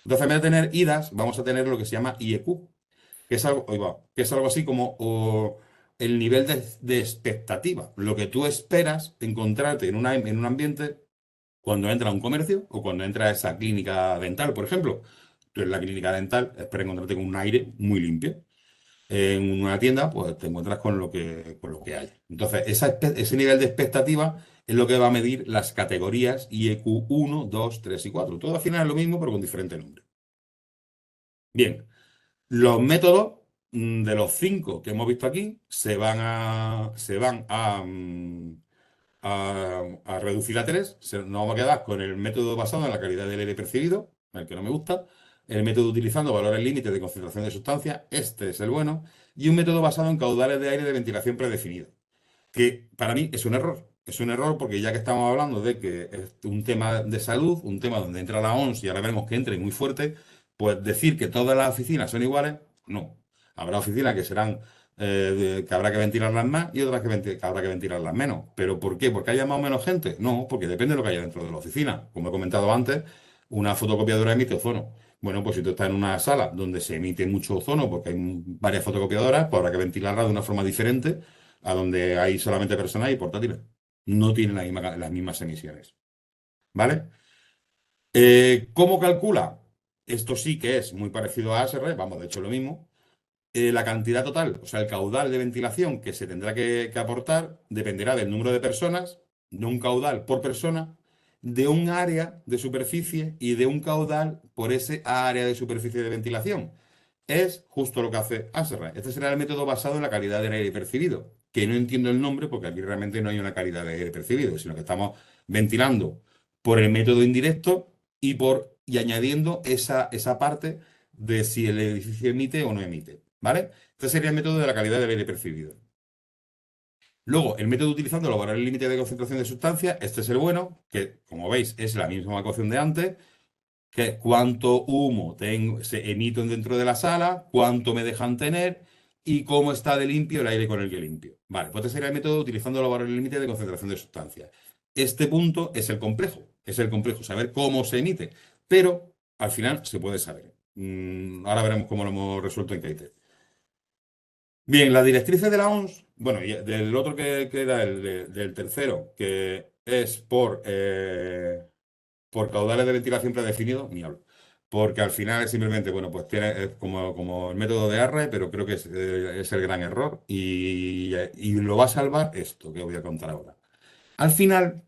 Entonces, en vez de tener IDAS, vamos a tener lo que se llama IEQ, que es algo así como el nivel de expectativa, lo que tú esperas encontrarte en un ambiente cuando entra a un comercio o cuando entra a esa clínica dental, por ejemplo. Tú en la clínica dental esperas encontrarte con un aire muy limpio. En una tienda, pues te encuentras con lo que hay. Entonces, ese nivel de expectativa es lo que va a medir las categorías IEQ 1, 2, 3 y 4. Todo al final es lo mismo, pero con diferente nombre. Bien. Los métodos de los cinco que hemos visto aquí se van a reducir a tres. Nos vamos a quedar con el método basado en la calidad del aire percibido, el que no me gusta, el método utilizando valores límites de concentración de sustancias, este es el bueno, y un método basado en caudales de aire de ventilación predefinidos que para mí es un error. Es un error porque ya que estamos hablando de que es un tema de salud, un tema donde entra la OMS y ahora veremos que entre muy fuerte, pues decir que todas las oficinas son iguales, no. Habrá oficinas que serán, que habrá que ventilarlas más y otras que habrá que ventilarlas menos. ¿Pero por qué? ¿Porque haya más o menos gente? No, porque depende de lo que haya dentro de la oficina. Como he comentado antes, una fotocopiadora emite ozono. Bueno, pues si tú estás en una sala donde se emite mucho ozono porque hay varias fotocopiadoras, pues habrá que ventilarla de una forma diferente a donde hay solamente personas y portátiles. No tienen las mismas emisiones. ¿Vale? ¿Cómo calcula? Esto sí que es muy parecido a ASR, vamos, de hecho lo mismo. La cantidad total, o sea, el caudal de ventilación que se tendrá que aportar dependerá del número de personas, de un caudal por persona, de un área de superficie y de un caudal por ese área de superficie de ventilación. Es justo lo que hace ASRA. Este será el método basado en la calidad del aire percibido, que no entiendo el nombre porque aquí realmente no hay una calidad de aire percibido, sino que estamos ventilando por el método indirecto y añadiendo esa parte de si el edificio emite o no emite. ¿Vale? Este sería el método de la calidad del aire percibido. Luego, el método utilizando los valores límite de concentración de sustancias, este es el bueno, que como veis es la misma ecuación de antes, que es cuánto humo se emiten dentro de la sala, cuánto me dejan tener y cómo está de limpio el aire con el que limpio. Vale, pues este sería el método utilizando los valores límite de concentración de sustancias. Este punto es el complejo, saber cómo se emite, pero al final se puede saber. Ahora veremos cómo lo hemos resuelto en Kite. Bien, las directrices de la OMS, bueno, y del otro que era del tercero, que es por caudales de ventilación predefinidos, ni hablo. porque al final es simplemente, bueno, pues tiene es como el método de Arre, pero creo que es el gran error y lo va a salvar esto que voy a contar ahora. Al final,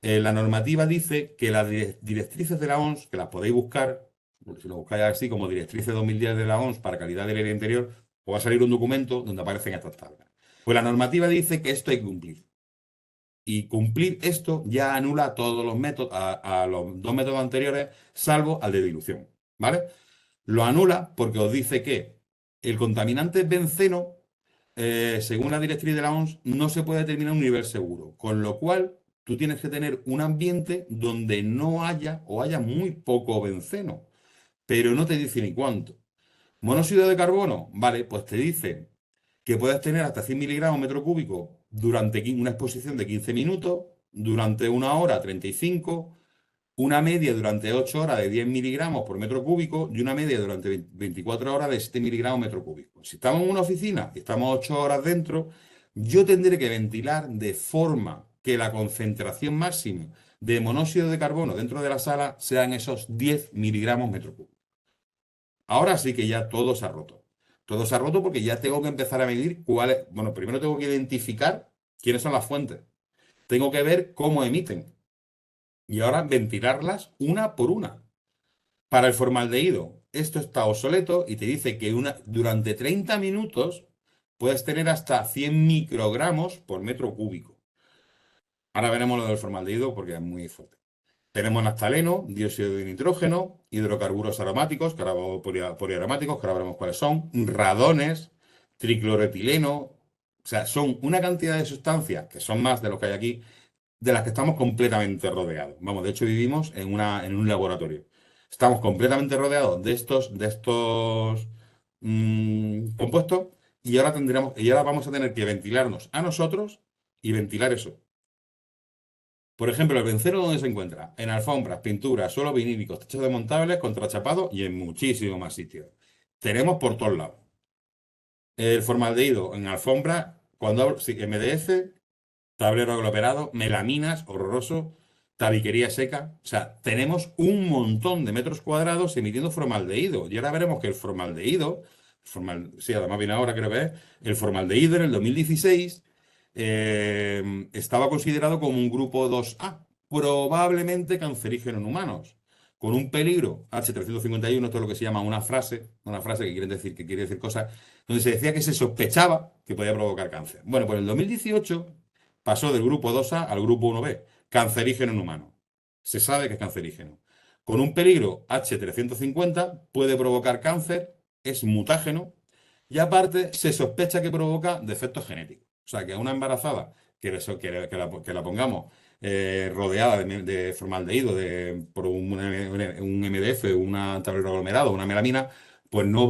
la normativa dice que las directrices de la OMS, que las podéis buscar, porque si lo buscáis así como directrices 2010 de la OMS para calidad del aire interior, os va a salir un documento donde aparecen estas tablas. Pues la normativa dice que esto hay que cumplir. Y cumplir esto ya anula todos los métodos, a los dos métodos anteriores, salvo al de dilución. ¿Vale? Lo anula porque os dice que el contaminante benceno, según la directriz de la OMS, no se puede determinar un nivel seguro. Con lo cual, tú tienes que tener un ambiente donde no haya o haya muy poco benceno. Pero no te dice ni cuánto. Monóxido de carbono, vale, pues te dice que puedes tener hasta 100 miligramos metro cúbico durante una exposición de 15 minutos, durante una hora 35, una media durante 8 horas de 10 miligramos por metro cúbico y una media durante 24 horas de 7 miligramos metro cúbico. Si estamos en una oficina y estamos 8 horas dentro, yo tendré que ventilar de forma que la concentración máxima de monóxido de carbono dentro de la sala sean esos 10 miligramos metro cúbico. Ahora sí que ya todo se ha roto. Todo se ha roto porque ya tengo que empezar a medir cuáles. Bueno, primero tengo que identificar quiénes son las fuentes. Tengo que ver cómo emiten. Y ahora ventilarlas una por una. Para el formaldehído, esto está obsoleto y te dice que durante 30 minutos puedes tener hasta 100 microgramos por metro cúbico. Ahora veremos lo del formaldehído porque es muy fuerte. Tenemos naftaleno, dióxido de nitrógeno, hidrocarburos aromáticos, que ahora, poliaromáticos, que ahora veremos cuáles son, radones, tricloretileno. O sea, son una cantidad de sustancias, que son más de lo que hay aquí, de las que estamos completamente rodeados. Vamos, de hecho vivimos en un laboratorio. Estamos completamente rodeados de estos compuestos y ahora vamos a tener que ventilarnos a nosotros y ventilar eso. Por ejemplo, el benceno, ¿dónde se encuentra? En alfombras, pinturas, suelos vinílicos, techos desmontables, contrachapados y en muchísimos más sitios. Tenemos por todos lados. El formaldehído en alfombra, cuando hablo, sí, MDF, tablero aglomerado, melaminas, horroroso, tabiquería seca. O sea, tenemos un montón de metros cuadrados emitiendo formaldehído. Y ahora veremos que el formaldehído, sí, además viene ahora, creo que es, el formaldehído en el 2016 estaba considerado como un grupo 2A, probablemente cancerígeno en humanos, con un peligro H351, esto es lo que se llama una frase que quiere decir cosas, donde se decía que se sospechaba que podía provocar cáncer. Bueno, pues en el 2018 pasó del grupo 2A al grupo 1B, cancerígeno en humano. Se sabe que es cancerígeno. Con un peligro H350 puede provocar cáncer, es mutágeno y aparte se sospecha que provoca defectos genéticos. O sea, que a una embarazada que la pongamos rodeada de formaldehído por un MDF, una tablero aglomerado, una melamina, pues no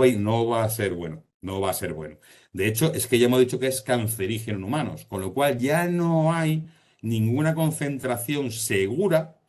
va a ser bueno. No va a ser bueno. De hecho, es que ya hemos dicho que es cancerígeno en humanos, con lo cual ya no hay ninguna concentración segura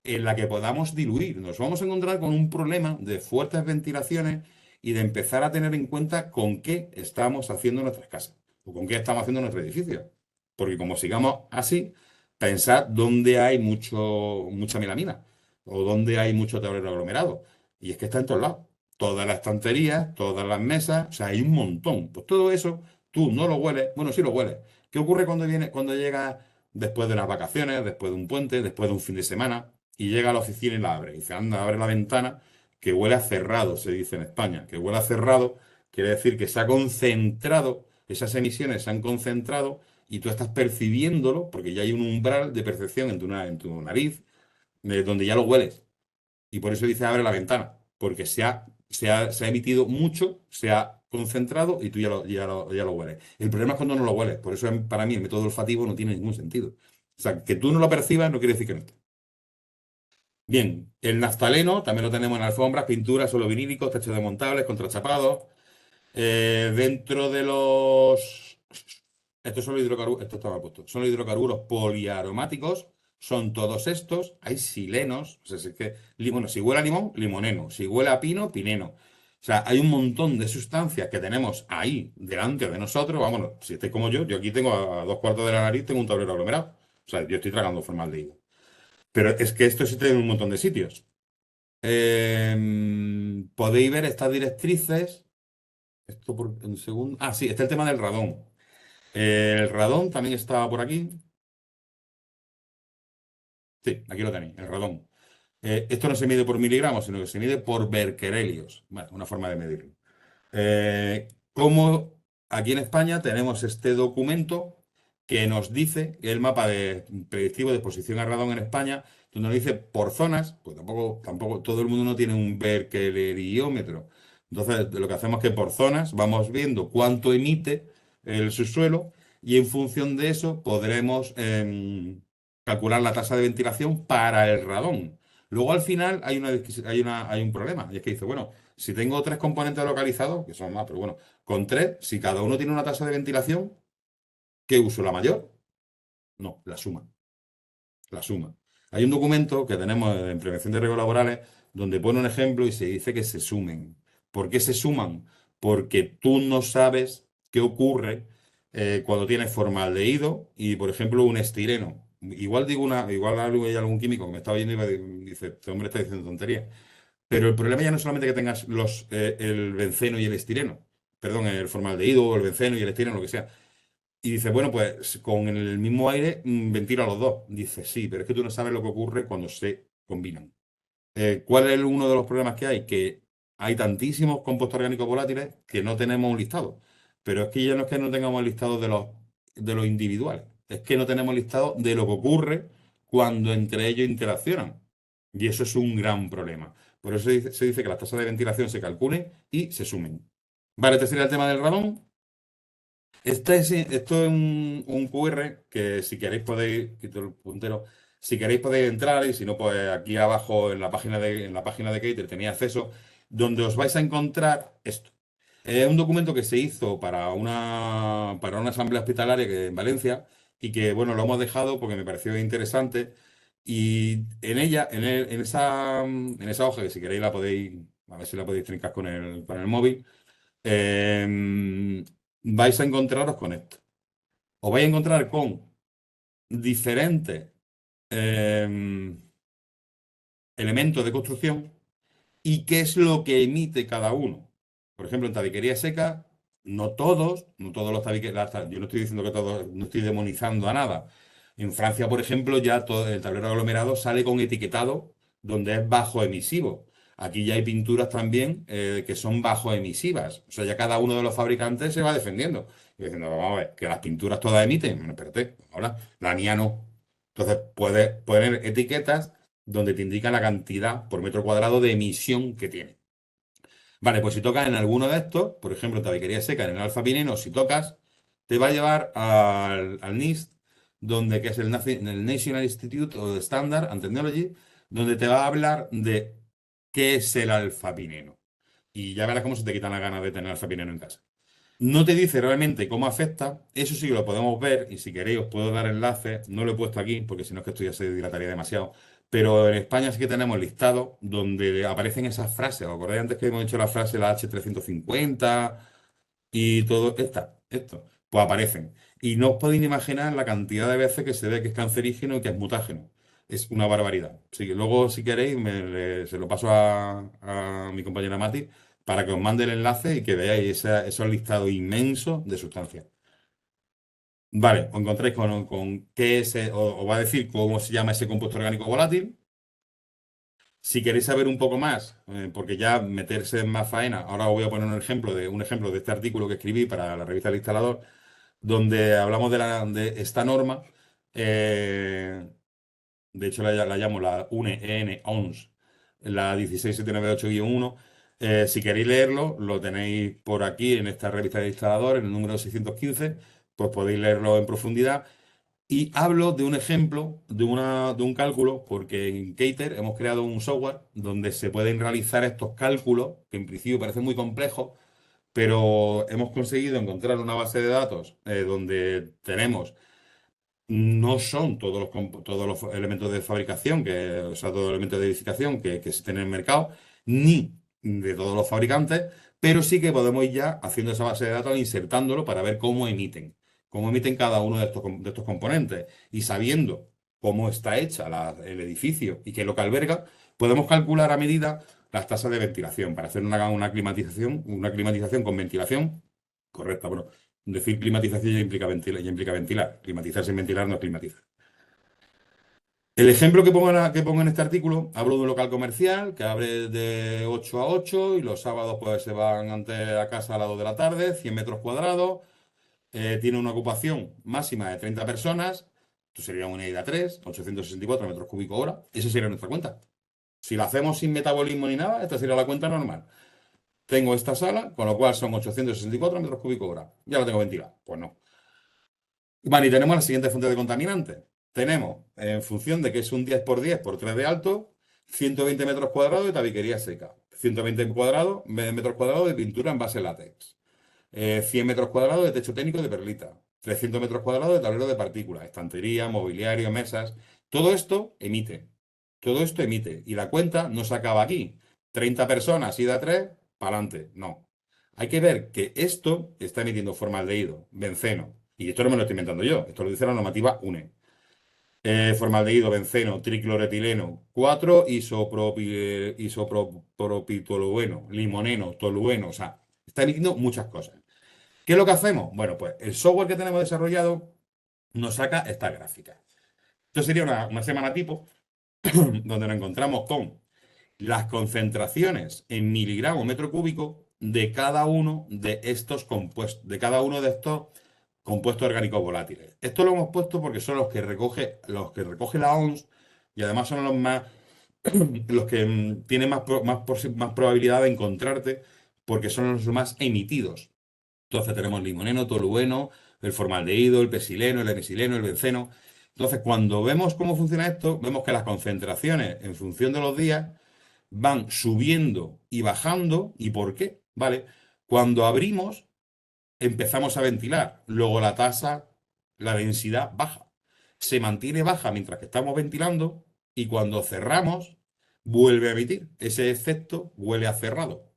en la que podamos diluir. Nos vamos a encontrar con un problema de fuertes ventilaciones y de empezar a tener en cuenta con qué estamos haciendo nuestras casas o con qué estamos haciendo nuestro edificio. Porque como sigamos así, pensad dónde hay mucha melamina o dónde hay mucho tablero aglomerado. Y es que está en todos lados. Todas las estanterías, todas las mesas, o sea, hay un montón. Pues todo eso, tú no lo hueles, bueno, sí lo hueles. ¿Qué ocurre cuando llegas después de unas vacaciones, después de un puente, después de un fin de semana? Y llega a la oficina y la abre. Y dice, anda, abre la ventana, que huele a cerrado, se dice en España. Que huele a cerrado quiere decir que se ha concentrado, esas emisiones se han concentrado y tú estás percibiéndolo, porque ya hay un umbral de percepción en tu nariz, donde ya lo hueles. Y por eso dice abre la ventana, porque se ha emitido mucho, se ha concentrado y tú ya lo hueles. El problema es cuando no lo hueles. Por eso para mí el método olfativo no tiene ningún sentido. O sea, que tú no lo percibas no quiere decir que no esté. Bien, el naftaleno también lo tenemos en alfombras, pinturas, suelos vinílicos, techos desmontables, contrachapados. Dentro de los... Estos son los hidrocarburos, esto estaba puesto. Son los hidrocarburos poliaromáticos, son todos estos. Hay silenos, o sea, si es que, bueno, si huele a limón, limoneno. Si huele a pino, pineno. O sea, hay un montón de sustancias que tenemos ahí delante de nosotros. Vámonos, si estáis como yo aquí tengo a 2 cuartos de la nariz, tengo un tablero aglomerado. O sea, yo estoy tragando formaldehído. Pero es que esto se tiene en un montón de sitios. Podéis ver estas directrices. Esto por un segundo. Ah, sí, está el tema del radón. El radón también estaba por aquí. Sí, aquí lo tenéis, el radón. Esto no se mide por miligramos, sino que se mide por becquerelios. Bueno, una forma de medirlo. Como aquí en España tenemos este documento que nos dice que el mapa predictivo de exposición a radón en España, donde nos dice por zonas, pues tampoco todo el mundo no tiene un becquereliómetro. Entonces, lo que hacemos es que por zonas vamos viendo cuánto emite el subsuelo y en función de eso podremos calcular la tasa de ventilación para el radón. Luego al final hay un problema, y es que dice, bueno, si tengo tres componentes localizados, que son más, pero bueno, con tres, si cada uno tiene una tasa de ventilación, ¿qué uso? ¿La mayor? No, la suma. La suma. Hay un documento que tenemos en prevención de riesgos laborales donde pone un ejemplo y se dice que se sumen. ¿Por qué se suman? Porque tú no sabes qué ocurre cuando tienes formaldehído y, por ejemplo, un estireno. Igual hay algún químico que me está oyendo y dice, este hombre está diciendo tonterías. Pero el problema ya no es solamente que tengas el benceno y el estireno, perdón, el formaldehído o el benceno y el estireno, lo que sea. Y dice, bueno, pues con el mismo aire ventila los dos. Dice, sí, pero es que tú no sabes lo que ocurre cuando se combinan. ¿Cuál es uno de los problemas que hay? Que hay tantísimos compuestos orgánicos volátiles que no tenemos un listado. Pero es que ya no es que no tengamos el listado de los individuales, es que no tenemos listado de lo que ocurre cuando entre ellos interaccionan. Y eso es un gran problema. Por eso se dice que las tasas de ventilación se calculen y se sumen. Vale, este sería el tema del radón. Esto es un QR que si queréis podéis, quito el puntero, si queréis podéis entrar y si no, pues aquí abajo en la página de Cater tenéis acceso, donde os vais a encontrar esto. Es un documento que se hizo para una asamblea hospitalaria en Valencia y que, bueno, lo hemos dejado porque me pareció interesante y en ella, en esa hoja, que si queréis la podéis, a ver si la podéis trincar con el móvil, vais a encontraros con esto. Os vais a encontrar con diferentes eh, elementos de construcción y qué es lo que emite cada uno. Por ejemplo, en tabiquería seca, no todos los tabiqueros, yo no estoy diciendo que todos, no estoy demonizando a nada. En Francia, por ejemplo, ya todo el tablero aglomerado sale con etiquetado donde es bajo emisivo. Aquí ya hay pinturas también que son bajo emisivas. O sea, ya cada uno de los fabricantes se va defendiendo. Y diciendo, vamos a ver, que las pinturas todas emiten. Bueno, espérate, ahora la mía no. Entonces, puedes poner etiquetas donde te indica la cantidad por metro cuadrado de emisión que tiene. Vale, pues si tocas en alguno de estos, por ejemplo, tabiquería seca en el alfa-pineno, si tocas, te va a llevar al NIST, que es el National Institute of Standard and Technology, donde te va a hablar de qué es el alfa-pineno. Y ya verás cómo se te quitan las ganas de tener alfa-pineno en casa. No te dice realmente cómo afecta, eso sí que lo podemos ver y si queréis os puedo dar enlaces, no lo he puesto aquí porque si no es que esto ya se dilataría demasiado, pero en España sí que tenemos listado donde aparecen esas frases, ¿os acordáis antes que hemos hecho la frase la H350 y todo esto? Pues aparecen. Y no os podéis imaginar la cantidad de veces que se ve que es cancerígeno y que es mutágeno. Es una barbaridad. Así que luego, si queréis, se lo paso a mi compañera Mati para que os mande el enlace y que veáis esos listados inmensos de sustancias. Vale, os encontráis con qué es, os va a decir cómo se llama ese compuesto orgánico volátil. Si queréis saber un poco más, porque ya meterse en más faena, ahora os voy a poner un ejemplo de este artículo que escribí para la revista El Instalador, donde hablamos de esta norma. eh, de hecho, la llamo la UNE EN ONS, la 16798-1. Si queréis leerlo, lo tenéis por aquí en esta revista de instalador, en el número 615, pues podéis leerlo en profundidad. Y hablo de un ejemplo, de un cálculo, porque en Cater hemos creado un software donde se pueden realizar estos cálculos, que en principio parecen muy complejos, pero hemos conseguido encontrar una base de datos donde tenemos no son todos los elementos de fabricación, o sea, todos los elementos de edificación que existen en el mercado, ni de todos los fabricantes, pero sí que podemos ir ya haciendo esa base de datos e insertándolo para ver cómo emiten cada uno de estos componentes. Y sabiendo cómo está hecha el edificio y qué es lo que alberga, podemos calcular a medida las tasas de ventilación para hacer una climatización con ventilación correcta. Bueno, decir climatización ya implica ventilar. Climatizar sin ventilar no es climatizar. El ejemplo que pongo en este artículo, hablo de un local comercial que abre de 8 a 8 y los sábados pues se van antes a casa a las 2 de la tarde, 100 metros cuadrados, tiene una ocupación máxima de 30 personas, esto sería una ida 3, 864 metros cúbicos hora, esa sería nuestra cuenta. Si la hacemos sin metabolismo ni nada, esta sería la cuenta normal. Tengo esta sala, con lo cual son 864 metros cúbicos hora. ¿Ya la tengo ventilada? Pues no. Vale, y tenemos la siguiente fuente de contaminantes. Tenemos, en función de que es un 10 por 10 por 3 de alto, 120 metros cuadrados de tabiquería seca, 120 metros cuadrados de pintura en base látex, 100 metros cuadrados de techo técnico de perlita, 300 metros cuadrados de tablero de partículas, estantería, mobiliario, mesas. Todo esto emite. Todo esto emite. Y la cuenta no se acaba aquí. 30 personas, ida 3, para adelante. No. Hay que ver que esto está emitiendo formaldehído, benceno. Y esto no me lo estoy inventando yo. Esto lo dice la normativa UNE. Formaldehído, benceno, tricloretileno, 4 isopropitolueno, limoneno, tolueno. O sea, está emitiendo muchas cosas. ¿Qué es lo que hacemos? Bueno, pues el software que tenemos desarrollado nos saca esta gráfica. Esto sería una semana tipo donde nos encontramos con las concentraciones en miligramos metro cúbico de cada uno de estos compuestos, de cada uno de estos compuestos orgánicos volátiles. Esto lo hemos puesto porque son los que recoge la OMS y además son los que tienen más probabilidad de encontrarte porque son los más emitidos. Entonces tenemos el limoneno, tolueno, el formaldehído, el pesileno, el emesileno, el benceno. Entonces, cuando vemos cómo funciona esto, vemos que las concentraciones en función de los días van subiendo y bajando. ¿Y por qué? ¿Vale? Cuando abrimos, empezamos a ventilar. Luego la tasa, la densidad baja. Se mantiene baja mientras que estamos ventilando y cuando cerramos, vuelve a emitir. Ese efecto huele a cerrado.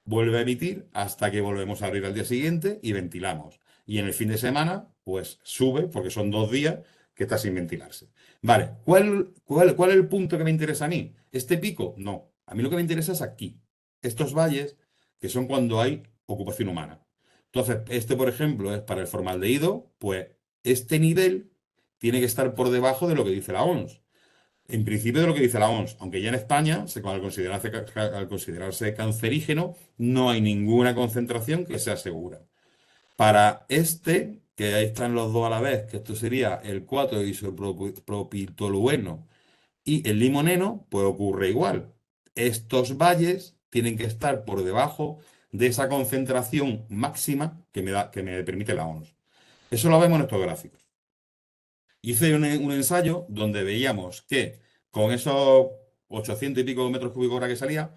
Vuelve a emitir hasta que volvemos a abrir al día siguiente y ventilamos. Y en el fin de semana, pues sube, porque son 2 días que está sin ventilarse. Vale, ¿cuál es el punto que me interesa a mí? ¿Este pico? No. A mí lo que me interesa es aquí. Estos valles, que son cuando hay ocupación humana. Entonces, este, por ejemplo, es para el formaldehído, pues este nivel tiene que estar por debajo de lo que dice la OMS. En principio de lo que dice la OMS, aunque ya en España, al considerarse cancerígeno, no hay ninguna concentración que sea segura. Para este, que ahí están los dos a la vez, que esto sería el 4 isopropitolueno y el limoneno, pues ocurre igual. Estos valles tienen que estar por debajo de esa concentración máxima que me permite la OMS. Eso lo vemos en estos gráficos. Hice un ensayo donde veíamos que con esos 800 y pico metros cúbicos hora que salía,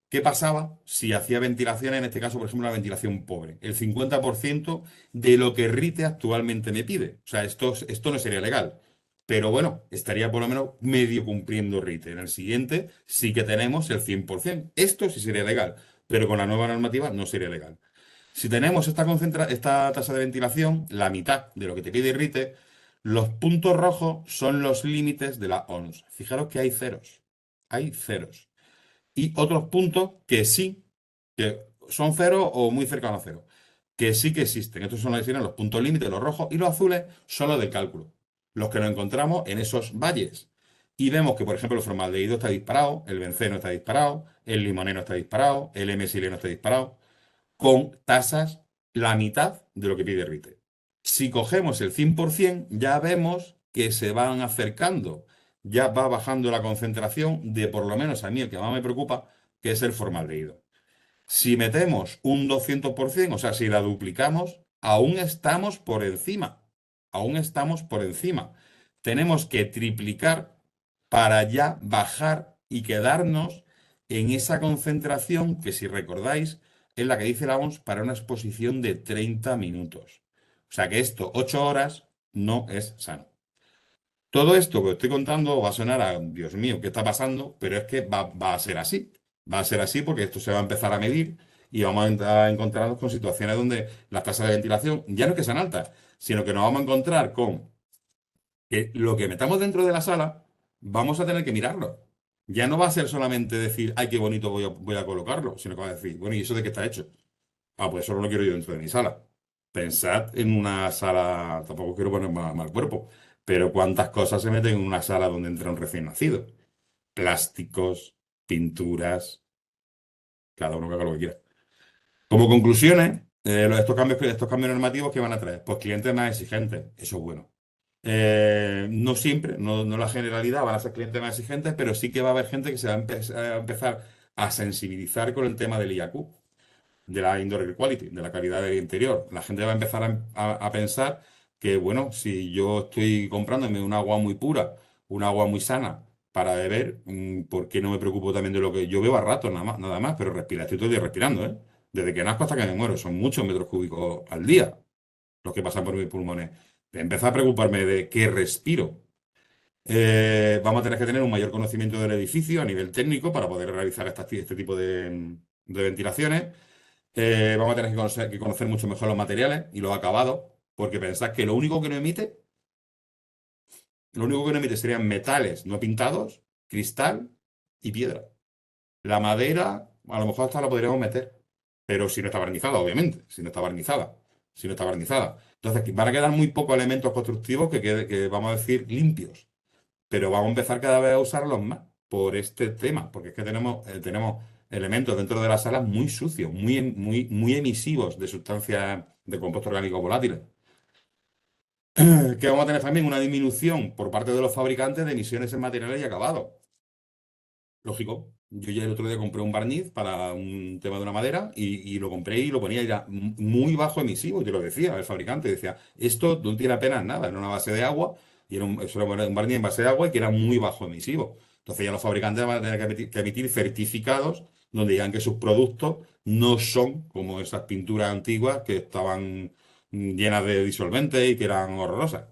¿qué pasaba si hacía ventilación, en este caso, por ejemplo, una ventilación pobre? El 50% de lo que RITE actualmente me pide. O sea, esto no sería legal. Pero bueno, estaría por lo menos medio cumpliendo RITE. En el siguiente sí que tenemos el 100%. Esto sí sería legal, pero con la nueva normativa no sería legal. Si tenemos esta tasa de ventilación, la mitad de lo que te pide RITE, los puntos rojos son los límites de la OMS. Fijaros que hay ceros. Hay ceros. Y otros puntos que sí, que son cero o muy cercanos a cero, que sí que existen. Estos son los puntos límites, los rojos y los azules son los del cálculo. Los que nos encontramos en esos valles. Y vemos que, por ejemplo, el formaldehído está disparado, el benceno está disparado, el limoneno está disparado, el mesileno está disparado con tasas la mitad de lo que pide RITE. Si cogemos el 100%, ya vemos que se van acercando, ya va bajando la concentración de, por lo menos a mí, el que más me preocupa, que es el formaldehído. Si metemos un 200%, o sea, si la duplicamos, aún estamos por encima. Aún estamos por encima. Tenemos que triplicar para ya bajar y quedarnos en esa concentración que, si recordáis, es la que dice la OMS para una exposición de 30 minutos. O sea que esto, 8 horas, no es sano. Todo esto que os estoy contando va a sonar a, Dios mío, ¿qué está pasando? Pero es que va a ser así. Va a ser así porque esto se va a empezar a medir y vamos a encontrarnos con situaciones donde las tasas de ventilación ya no es que sean altas, sino que nos vamos a encontrar con que lo que metamos dentro de la sala, vamos a tener que mirarlo. Ya no va a ser solamente decir, ay, qué bonito voy a colocarlo, sino que va a decir, bueno, ¿y eso de qué está hecho? Ah, pues eso no lo quiero yo dentro de mi sala. Pensad en una sala, tampoco quiero poner mal cuerpo, pero cuántas cosas se meten en una sala donde entra un recién nacido. Plásticos, pinturas, cada uno que haga lo que quiera. Como conclusiones, estos cambios normativos que van a traer, pues clientes más exigentes, eso es bueno. No siempre, no la generalidad, van a ser clientes más exigentes, pero sí que va a haber gente que se va a empezar a sensibilizar con el tema del IAQ, de la Indoor Air Quality, de la calidad del interior. La gente va a empezar a pensar que, bueno, si yo estoy comprándome un agua muy pura, un agua muy sana para beber, ¿por qué no me preocupo también de lo que yo bebo a rato, nada más, pero respirar, estoy todo el día respirando, ¿eh? Desde que nazco hasta que me muero, son muchos metros cúbicos al día los que pasan por mis pulmones. Empezar a preocuparme de qué respiro. Vamos a tener que tener un mayor conocimiento del edificio a nivel técnico para poder realizar este tipo de ventilaciones. Vamos a tener que conocer mucho mejor los materiales y los acabados, porque pensad que lo único que no emite serían metales no pintados, cristal y piedra. La madera, a lo mejor hasta la podríamos meter, pero si no está barnizada, obviamente, si no está barnizada. Entonces, van a quedar muy pocos elementos constructivos que vamos a decir limpios, pero vamos a empezar cada vez a usarlos más por este tema, porque es que tenemos elementos dentro de las salas muy sucios, muy emisivos de sustancias de compuestos orgánicos volátiles. Que vamos a tener también una disminución por parte de los fabricantes de emisiones en materiales y acabados. Lógico. Yo ya el otro día compré un barniz para un tema de una madera y lo compré y lo ponía y era muy bajo emisivo. Y te lo decía el fabricante, decía, esto no tiene apenas nada, era una base de agua y eso era un barniz en base de agua y que era muy bajo emisivo. Entonces ya los fabricantes van a tener que emitir certificados donde digan que sus productos no son como esas pinturas antiguas que estaban llenas de disolventes y que eran horrorosas.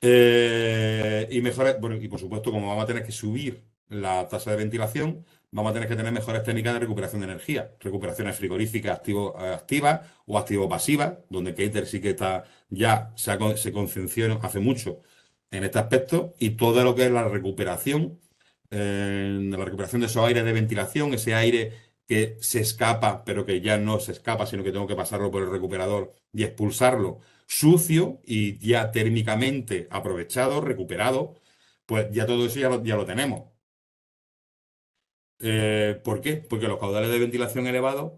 Y mejores, bueno, y por supuesto, como vamos a tener que subir la tasa de ventilación, vamos a tener que tener mejores técnicas de recuperación de energía, recuperaciones frigoríficas activas o activo-pasivas, donde Keiter sí que está, ya se conciencia hace mucho en este aspecto, y todo lo que es la recuperación de esos aires de ventilación, ese aire que se escapa, pero que ya no se escapa, sino que tengo que pasarlo por el recuperador y expulsarlo sucio y ya térmicamente aprovechado, recuperado, pues ya todo eso ya lo tenemos. ¿Por qué? Porque los caudales de ventilación elevados,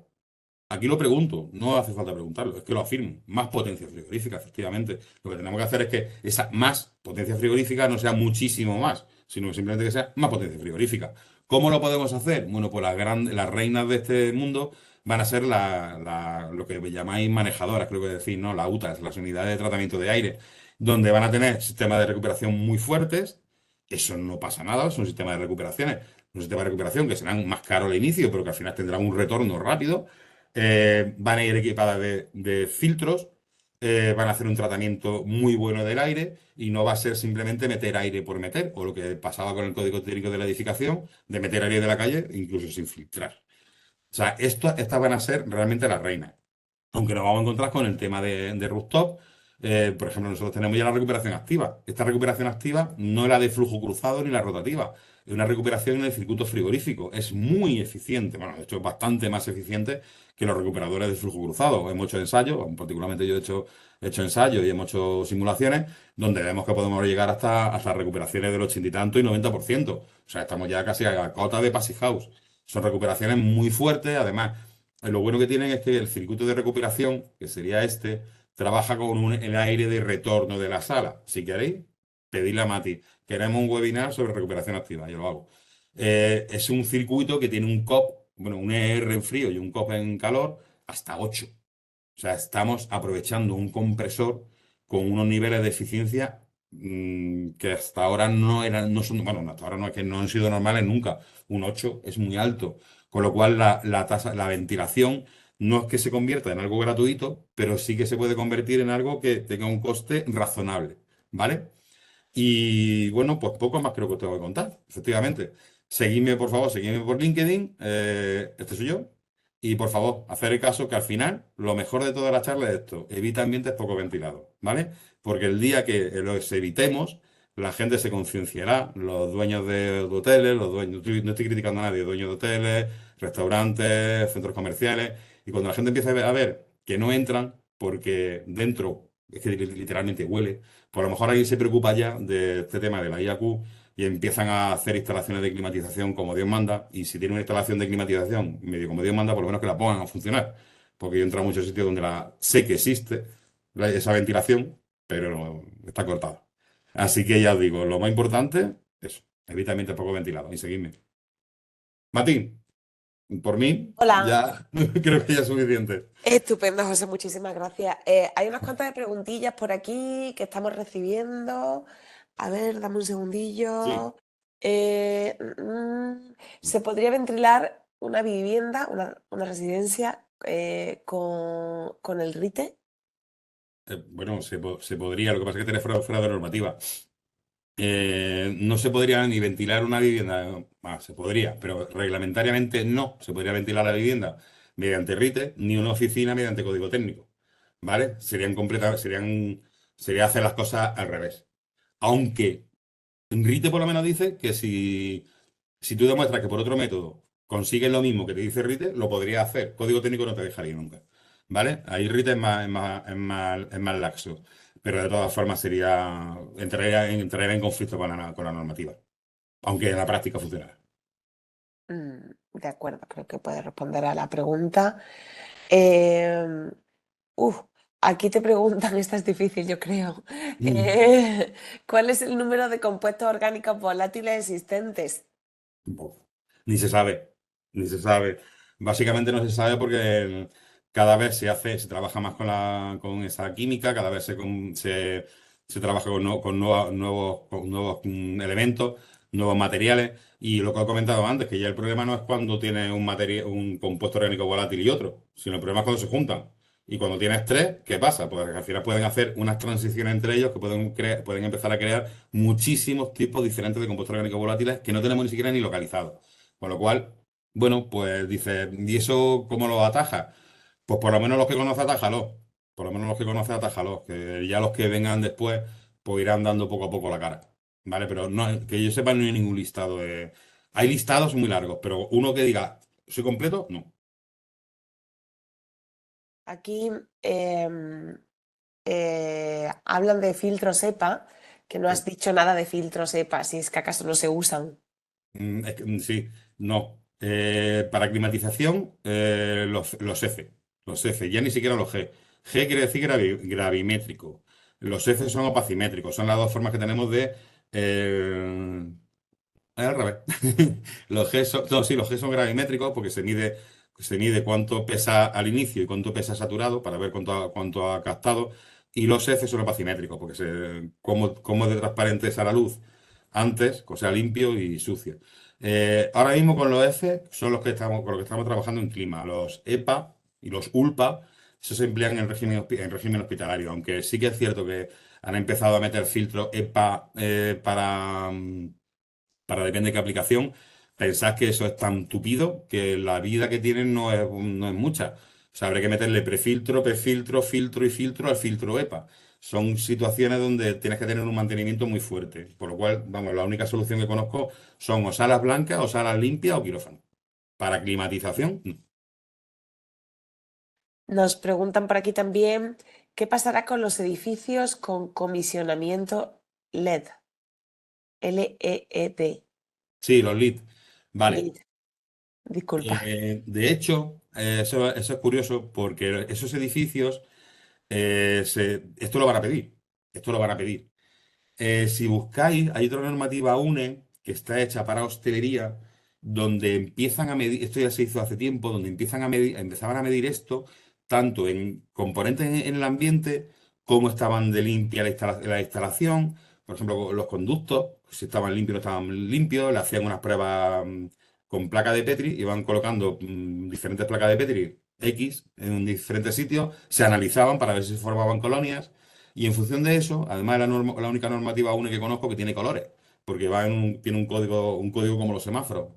aquí lo pregunto, no hace falta preguntarlo, es que lo afirmo, más potencia frigorífica, efectivamente. Lo que tenemos que hacer es que esa más potencia frigorífica no sea muchísimo más, sino simplemente que sea más potencia frigorífica. ¿Cómo lo podemos hacer? Bueno, pues las reinas de este mundo van a ser lo que llamáis manejadoras, creo que decir, ¿no? Las UTAs, las unidades de tratamiento de aire, donde van a tener sistemas de recuperación muy fuertes. Eso no pasa nada, son sistemas de recuperaciones, un sistema de recuperación que serán más caros al inicio, pero que al final tendrán un retorno rápido. Van a ir equipadas de filtros, van a hacer un tratamiento muy bueno del aire y no va a ser simplemente meter aire por meter, o lo que pasaba con el código técnico de la edificación, de meter aire de la calle, incluso sin filtrar. O sea, estas van a ser realmente las reinas. Aunque nos vamos a encontrar con el tema de rooftop. Por ejemplo, nosotros tenemos ya la recuperación activa. Esta recuperación activa no es la de flujo cruzado ni la rotativa. Es una recuperación en el circuito frigorífico. Es muy eficiente. Bueno, de hecho, es bastante más eficiente que los recuperadores de flujo cruzado. Hemos hecho ensayos, particularmente yo he hecho ensayos y hemos hecho simulaciones donde vemos que podemos llegar hasta recuperaciones del 80 y tanto y 90%. O sea, estamos ya casi a cota de Passive House. Son recuperaciones muy fuertes. Además, lo bueno que tienen es que el circuito de recuperación, que sería este, trabaja con el aire de retorno de la sala. Si queréis, pedidle a Mati. Queremos un webinar sobre recuperación activa, yo lo hago. Es un circuito que tiene un COP, bueno, un ER en frío y un COP en calor, hasta 8. O sea, estamos aprovechando un compresor con unos niveles de eficiencia que hasta ahora no son, bueno, hasta ahora no es que no han sido normales nunca. Un 8 es muy alto. Con lo cual la ventilación no es que se convierta en algo gratuito, pero sí que se puede convertir en algo que tenga un coste razonable, ¿vale? Y bueno, pues poco más creo que os tengo que contar, efectivamente. Seguidme, por favor, seguidme por LinkedIn, este soy yo. Y por favor, hacer el caso que al final lo mejor de toda la charla es esto, evita ambientes poco ventilados, ¿vale? Porque el día que los evitemos, la gente se concienciará, los dueños de hoteles, los dueños, no estoy criticando a nadie, dueños de hoteles, restaurantes, centros comerciales, y cuando la gente empieza a ver que no entran, porque dentro, es que literalmente huele, pues a lo mejor alguien se preocupa ya de este tema de la IAQ y empiezan a hacer instalaciones de climatización como Dios manda, y si tiene una instalación de climatización medio como Dios manda, por lo menos que la pongan a funcionar, porque yo he entrado a muchos sitios donde sé que existe esa ventilación, pero está cortada. Así que ya os digo, lo más importante, eso, evita ambientes poco ventilados y seguidme. Martín, por mí, Hola. ya creo que ya es suficiente. Estupendo, José, muchísimas gracias. Hay unas cuantas de preguntillas por aquí que estamos recibiendo. A ver, dame un Sí. segundillo. ¿Se podría ventilar una vivienda, una residencia con el RITE? Bueno, se podría, lo que pasa es que tiene fuera de normativa. No se podría ni ventilar una vivienda, se podría, pero reglamentariamente no se podría ventilar la vivienda mediante RITE ni una oficina mediante código técnico, ¿vale? Sería hacer las cosas al revés. Aunque RITE por lo menos dice que si tú demuestras que por otro método consigues lo mismo que te dice RITE, lo podrías hacer. Código técnico no te dejaría nunca, ¿vale? Ahí RITE es más laxo, pero de todas formas entraría en conflicto con la normativa, aunque en la práctica funcionara. De acuerdo, creo que puede responder a la pregunta. Em, uf, aquí te preguntan, esta es difícil, yo creo. Mm. ¿Cuál es el número de compuestos orgánicos volátiles existentes? Buf. Ni se sabe, ni se sabe. Básicamente no se sabe porque cada vez se trabaja más con esa química, cada vez se trabaja con nuevos elementos, nuevos materiales. Y lo que he comentado antes, que ya el problema no es cuando tienes un compuesto orgánico volátil y otro, sino el problema es cuando se juntan. Y cuando tienes tres, ¿qué pasa? Pues al final pueden hacer unas transiciones entre ellos que pueden empezar a crear muchísimos tipos diferentes de compuestos orgánicos volátiles que no tenemos ni siquiera ni localizados. Con lo cual, bueno, pues dice, ¿y eso cómo lo ataja? Pues por lo menos los que conoce, atájalos. Por lo menos los que conoce, atájalos. Que ya los que vengan después, pues irán dando poco a poco la cara. ¿Vale? Pero no, que yo sepa, no hay ningún listado de. Hay listados muy largos, pero uno que diga, ¿soy completo? No. Aquí hablan de filtros EPA, que no has dicho nada de filtros EPA, si es que acaso no se usan. Sí, no. Para climatización, los F. Los F, ya ni siquiera los G. G quiere decir gravimétrico. Los F son opacimétricos. Son las dos formas que tenemos de. Al revés. No, sí, los G son gravimétricos porque se mide cuánto pesa al inicio y cuánto pesa saturado para ver cuánto ha captado. Y los F son opacimétricos porque cómo de transparente es a la luz antes, o sea, limpio y sucio. Ahora mismo con los F son con los que estamos trabajando en clima. Los EPA y los ULPA, eso se emplean en régimen hospitalario, aunque sí que es cierto que han empezado a meter filtros EPA para depende de qué aplicación. Pensad que eso es tan tupido que la vida que tienen no es mucha. O sea, habría que meterle prefiltro, perfiltro, filtro y filtro al filtro EPA. Son situaciones donde tienes que tener un mantenimiento muy fuerte. Por lo cual, vamos, la única solución que conozco son o salas blancas, o salas limpias, o quirófano. Para climatización, no. Nos preguntan por aquí también, ¿qué pasará con los edificios con comisionamiento LED? LED. Sí, los leads. Vale. LED. Disculpa. De hecho, eso es curioso porque esos edificios, esto lo van a pedir. Esto lo van a pedir. Si buscáis, hay otra normativa UNE que está hecha para hostelería, donde empiezan a medir, esto ya se hizo hace tiempo, donde empezaban a medir esto, tanto en componentes en el ambiente, cómo estaban de limpia la instalación, por ejemplo, los conductos, si estaban limpios o no estaban limpios, le hacían unas pruebas con placa de Petri, iban colocando diferentes placas de Petri X en diferentes sitios, se analizaban para ver si se formaban colonias. Y en función de eso, además es la única normativa única que conozco que tiene colores, porque tiene un código como los semáforos,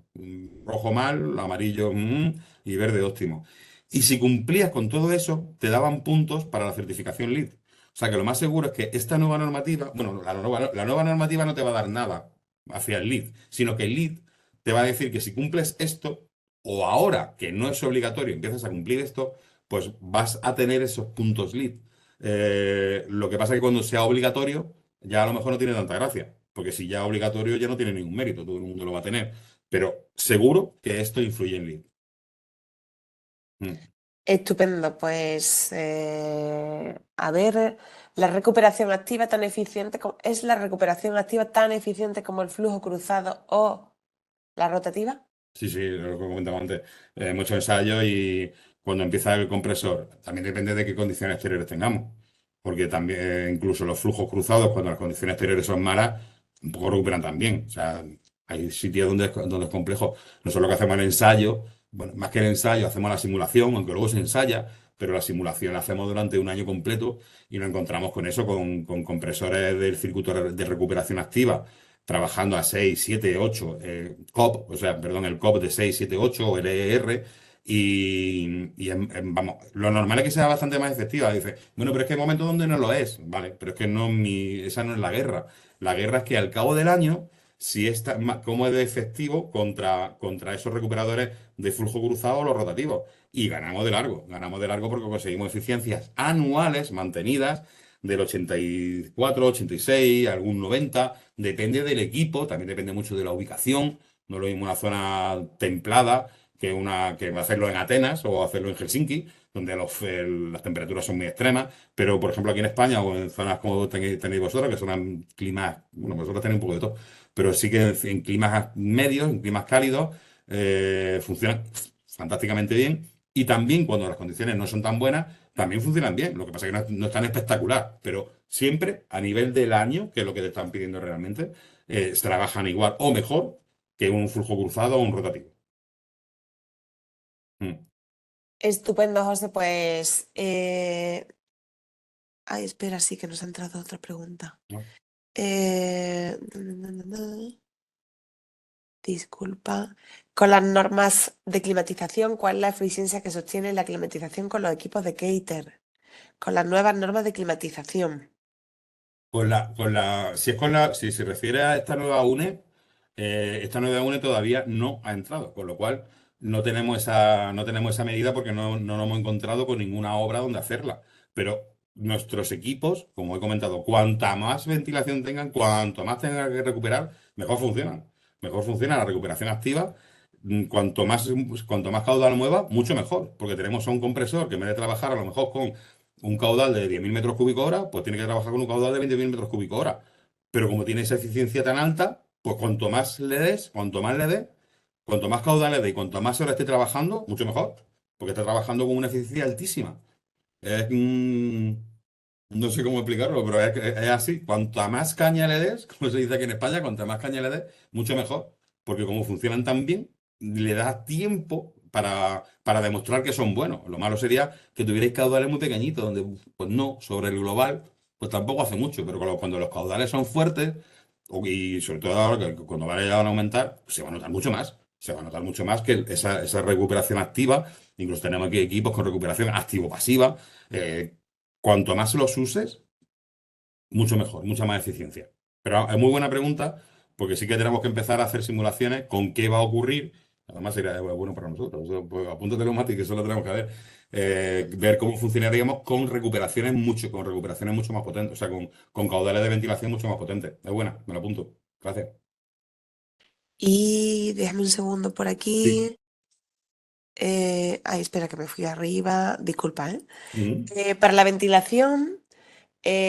rojo mal, amarillo y verde óptimo. Y si cumplías con todo eso, te daban puntos para la certificación LEED. O sea que lo más seguro es que esta nueva normativa, bueno, la nueva normativa no te va a dar nada hacia el lead, sino que el lead te va a decir que si cumples esto, o ahora que no es obligatorio, empiezas a cumplir esto, pues vas a tener esos puntos lead. Lo que pasa es que cuando sea obligatorio, ya a lo mejor no tiene tanta gracia, porque si ya es obligatorio ya no tiene ningún mérito, todo el mundo lo va a tener. Pero seguro que esto influye en lead. Mm. Estupendo, pues a ver, la recuperación activa tan eficiente ¿es la recuperación activa tan eficiente como el flujo cruzado o la rotativa? Sí, sí, lo que comentaba antes. Mucho ensayo y cuando empieza el compresor, también depende de qué condiciones exteriores tengamos. Porque también, incluso los flujos cruzados, cuando las condiciones exteriores son malas, un poco recuperan también. O sea, hay sitios donde es complejo. Nosotros lo que hacemos en el ensayo, bueno, más que el ensayo, hacemos la simulación, aunque luego se ensaya, pero la simulación la hacemos durante un año completo y nos encontramos con eso, con compresores del circuito de recuperación activa trabajando a 6 7 8 COP, o sea, perdón, el COP de 6 7 8 o el ER, vamos, lo normal es que sea bastante más efectiva. Dice, bueno, pero es que hay momentos donde no lo es, ¿vale? Pero es que esa no es la guerra. La guerra es que al cabo del año, si está, cómo es de efectivo contra esos recuperadores de flujo cruzado o los rotativos. Y ganamos de largo porque conseguimos eficiencias anuales mantenidas del 84, 86, algún 90, depende del equipo, también depende mucho de la ubicación, no es lo mismo una zona templada que hacerlo en Atenas o hacerlo en Helsinki, donde las temperaturas son muy extremas, pero por ejemplo aquí en España o en zonas como tenéis vosotros, que son climas, bueno, vosotros tenéis un poco de todo, pero sí que en climas medios, en climas cálidos, funcionan fantásticamente bien. Y también cuando las condiciones no son tan buenas, también funcionan bien. Lo que pasa es que no es tan espectacular, pero siempre a nivel del año, que es lo que te están pidiendo realmente, se trabajan igual o mejor que un flujo cruzado o un rotativo. Mm. Estupendo, José, pues ay, espera, sí que nos ha entrado otra pregunta. ¿No? Eh, Disculpa. Con las normas de climatización, ¿cuál es la eficiencia que sostiene la climatización con los equipos de Keiter? Con las nuevas normas de climatización. Si se refiere a esta nueva UNE todavía no ha entrado, con lo cual no tenemos esa medida porque no nos hemos encontrado con ninguna obra donde hacerla. Pero nuestros equipos, como he comentado, cuanta más ventilación tengan, cuanto más tengan que recuperar, mejor funcionan. Mejor funciona la recuperación activa. Cuanto más caudal mueva, mucho mejor, porque tenemos a un compresor que en vez de trabajar a lo mejor con un caudal de 10.000 metros cúbicos hora, pues tiene que trabajar con un caudal de 20.000 metros cúbicos hora. Pero como tiene esa eficiencia tan alta, pues cuanto más caudal le dé y cuanto más horas esté trabajando, mucho mejor. Porque está trabajando con una eficiencia altísima. Es, no sé cómo explicarlo, pero es así. Cuanta más caña le des, como se dice aquí en España, cuanta más caña le des, mucho mejor. Porque como funcionan tan bien, le da tiempo para demostrar que son buenos. Lo malo sería que tuvierais caudales muy pequeñitos, donde, pues no, sobre el global, pues tampoco hace mucho. Pero cuando los caudales son fuertes, y sobre todo ahora que cuando vayan a aumentar, pues se va a notar mucho más. Se va a notar mucho más que esa recuperación activa. Incluso tenemos aquí equipos con recuperación activo-pasiva. Cuanto más los uses, mucho mejor, mucha más eficiencia. Pero es muy buena pregunta, porque sí que tenemos que empezar a hacer simulaciones con qué va a ocurrir. Además, sería bueno para nosotros. Pues, apúntatelo, Mati, que eso lo tenemos que ver. Ver cómo funcionaríamos con recuperaciones mucho más potentes, o sea, con caudales de ventilación mucho más potentes. Es buena, me lo apunto. Gracias. Y déjame un segundo por Sí. aquí. Ay, espera que me fui arriba. Disculpa, ¿eh? Ujú. Para la ventilación,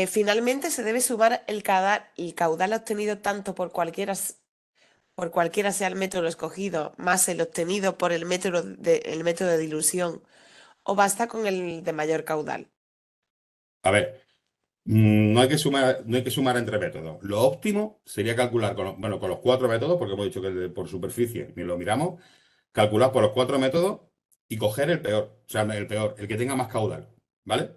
finalmente se debe sumar el caudal obtenido tanto por cualquiera sea el método escogido, más el obtenido por el método de dilución, o basta con el de mayor caudal. A ver. No hay que sumar entre métodos. Lo óptimo sería calcular con los cuatro métodos, porque hemos dicho que por superficie ni lo miramos, calcular por los cuatro métodos y coger el peor, o sea, el peor, el que tenga más caudal, ¿vale?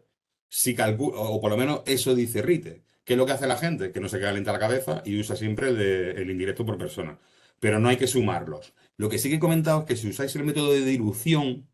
Si o por lo menos eso dice Rite. ¿Qué es lo que hace la gente? Que no se calienta la cabeza y usa siempre el indirecto por persona. Pero no hay que sumarlos. Lo que sí que he comentado es que si usáis el método de dilución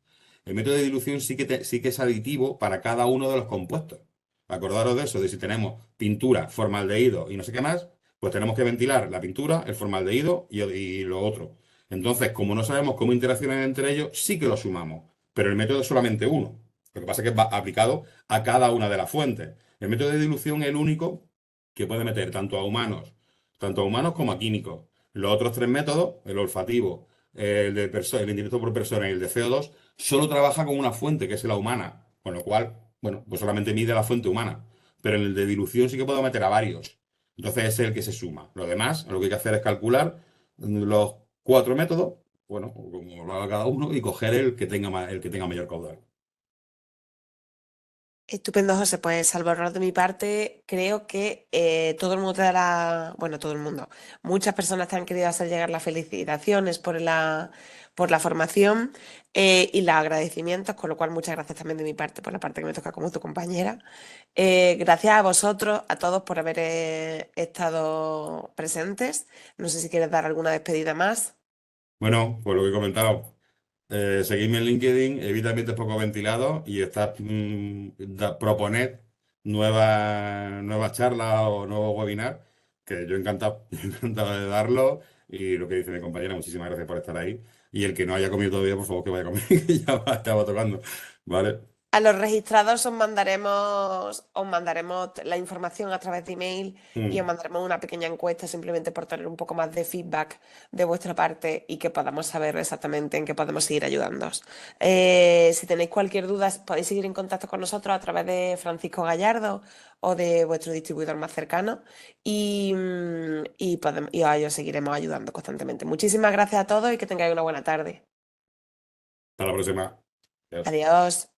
sí que es aditivo para cada uno de los compuestos. Acordaros de eso, de si tenemos pintura, formaldehído y no sé qué más, pues tenemos que ventilar la pintura, el formaldehído y lo otro. Entonces, como no sabemos cómo interaccionan entre ellos, sí que lo sumamos, pero el método es solamente uno. Lo que pasa es que va aplicado a cada una de las fuentes. El método de dilución es el único que puede meter tanto a humanos como a químicos. Los otros tres métodos, el olfativo, el indirecto por persona y el de CO2, solo trabaja con una fuente, que es la humana, con lo cual, bueno, pues solamente mide la fuente humana. Pero en el de dilución sí que puedo meter a varios. Entonces ese es el que se suma. Lo demás, lo que hay que hacer es calcular los cuatro métodos, bueno, como lo haga cada uno, y coger el que tenga mayor caudal. Estupendo, José. Pues salvo error de mi parte, creo que todo el mundo te dará, bueno, todo el mundo, muchas personas te han querido hacer llegar las felicitaciones por la formación y los agradecimientos, con lo cual muchas gracias también de mi parte por la parte que me toca como tu compañera. Gracias a vosotros, a todos por haber estado presentes. No sé si quieres dar alguna despedida más. Bueno, pues lo que he comentado. Seguidme en LinkedIn, evita ambientes poco ventilados y proponed nuevas charlas o nuevos webinars, que yo encantado, encantado de darlo. Y lo que dice mi compañera, muchísimas gracias por estar ahí. Y el que no haya comido todavía, por favor, que vaya a comer, que estaba tocando. ¿Vale? A los registrados os mandaremos la información a través de email y os Mm. mandaremos una pequeña encuesta simplemente por tener un poco más de feedback de vuestra parte y que podamos saber exactamente en qué podemos seguir ayudándoos. Si tenéis cualquier duda, podéis seguir en contacto con nosotros a través de Francisco Gallardo o de vuestro distribuidor más cercano y os seguiremos ayudando constantemente. Muchísimas gracias a todos y que tengáis una buena tarde. Hasta la próxima. Adiós. Adiós.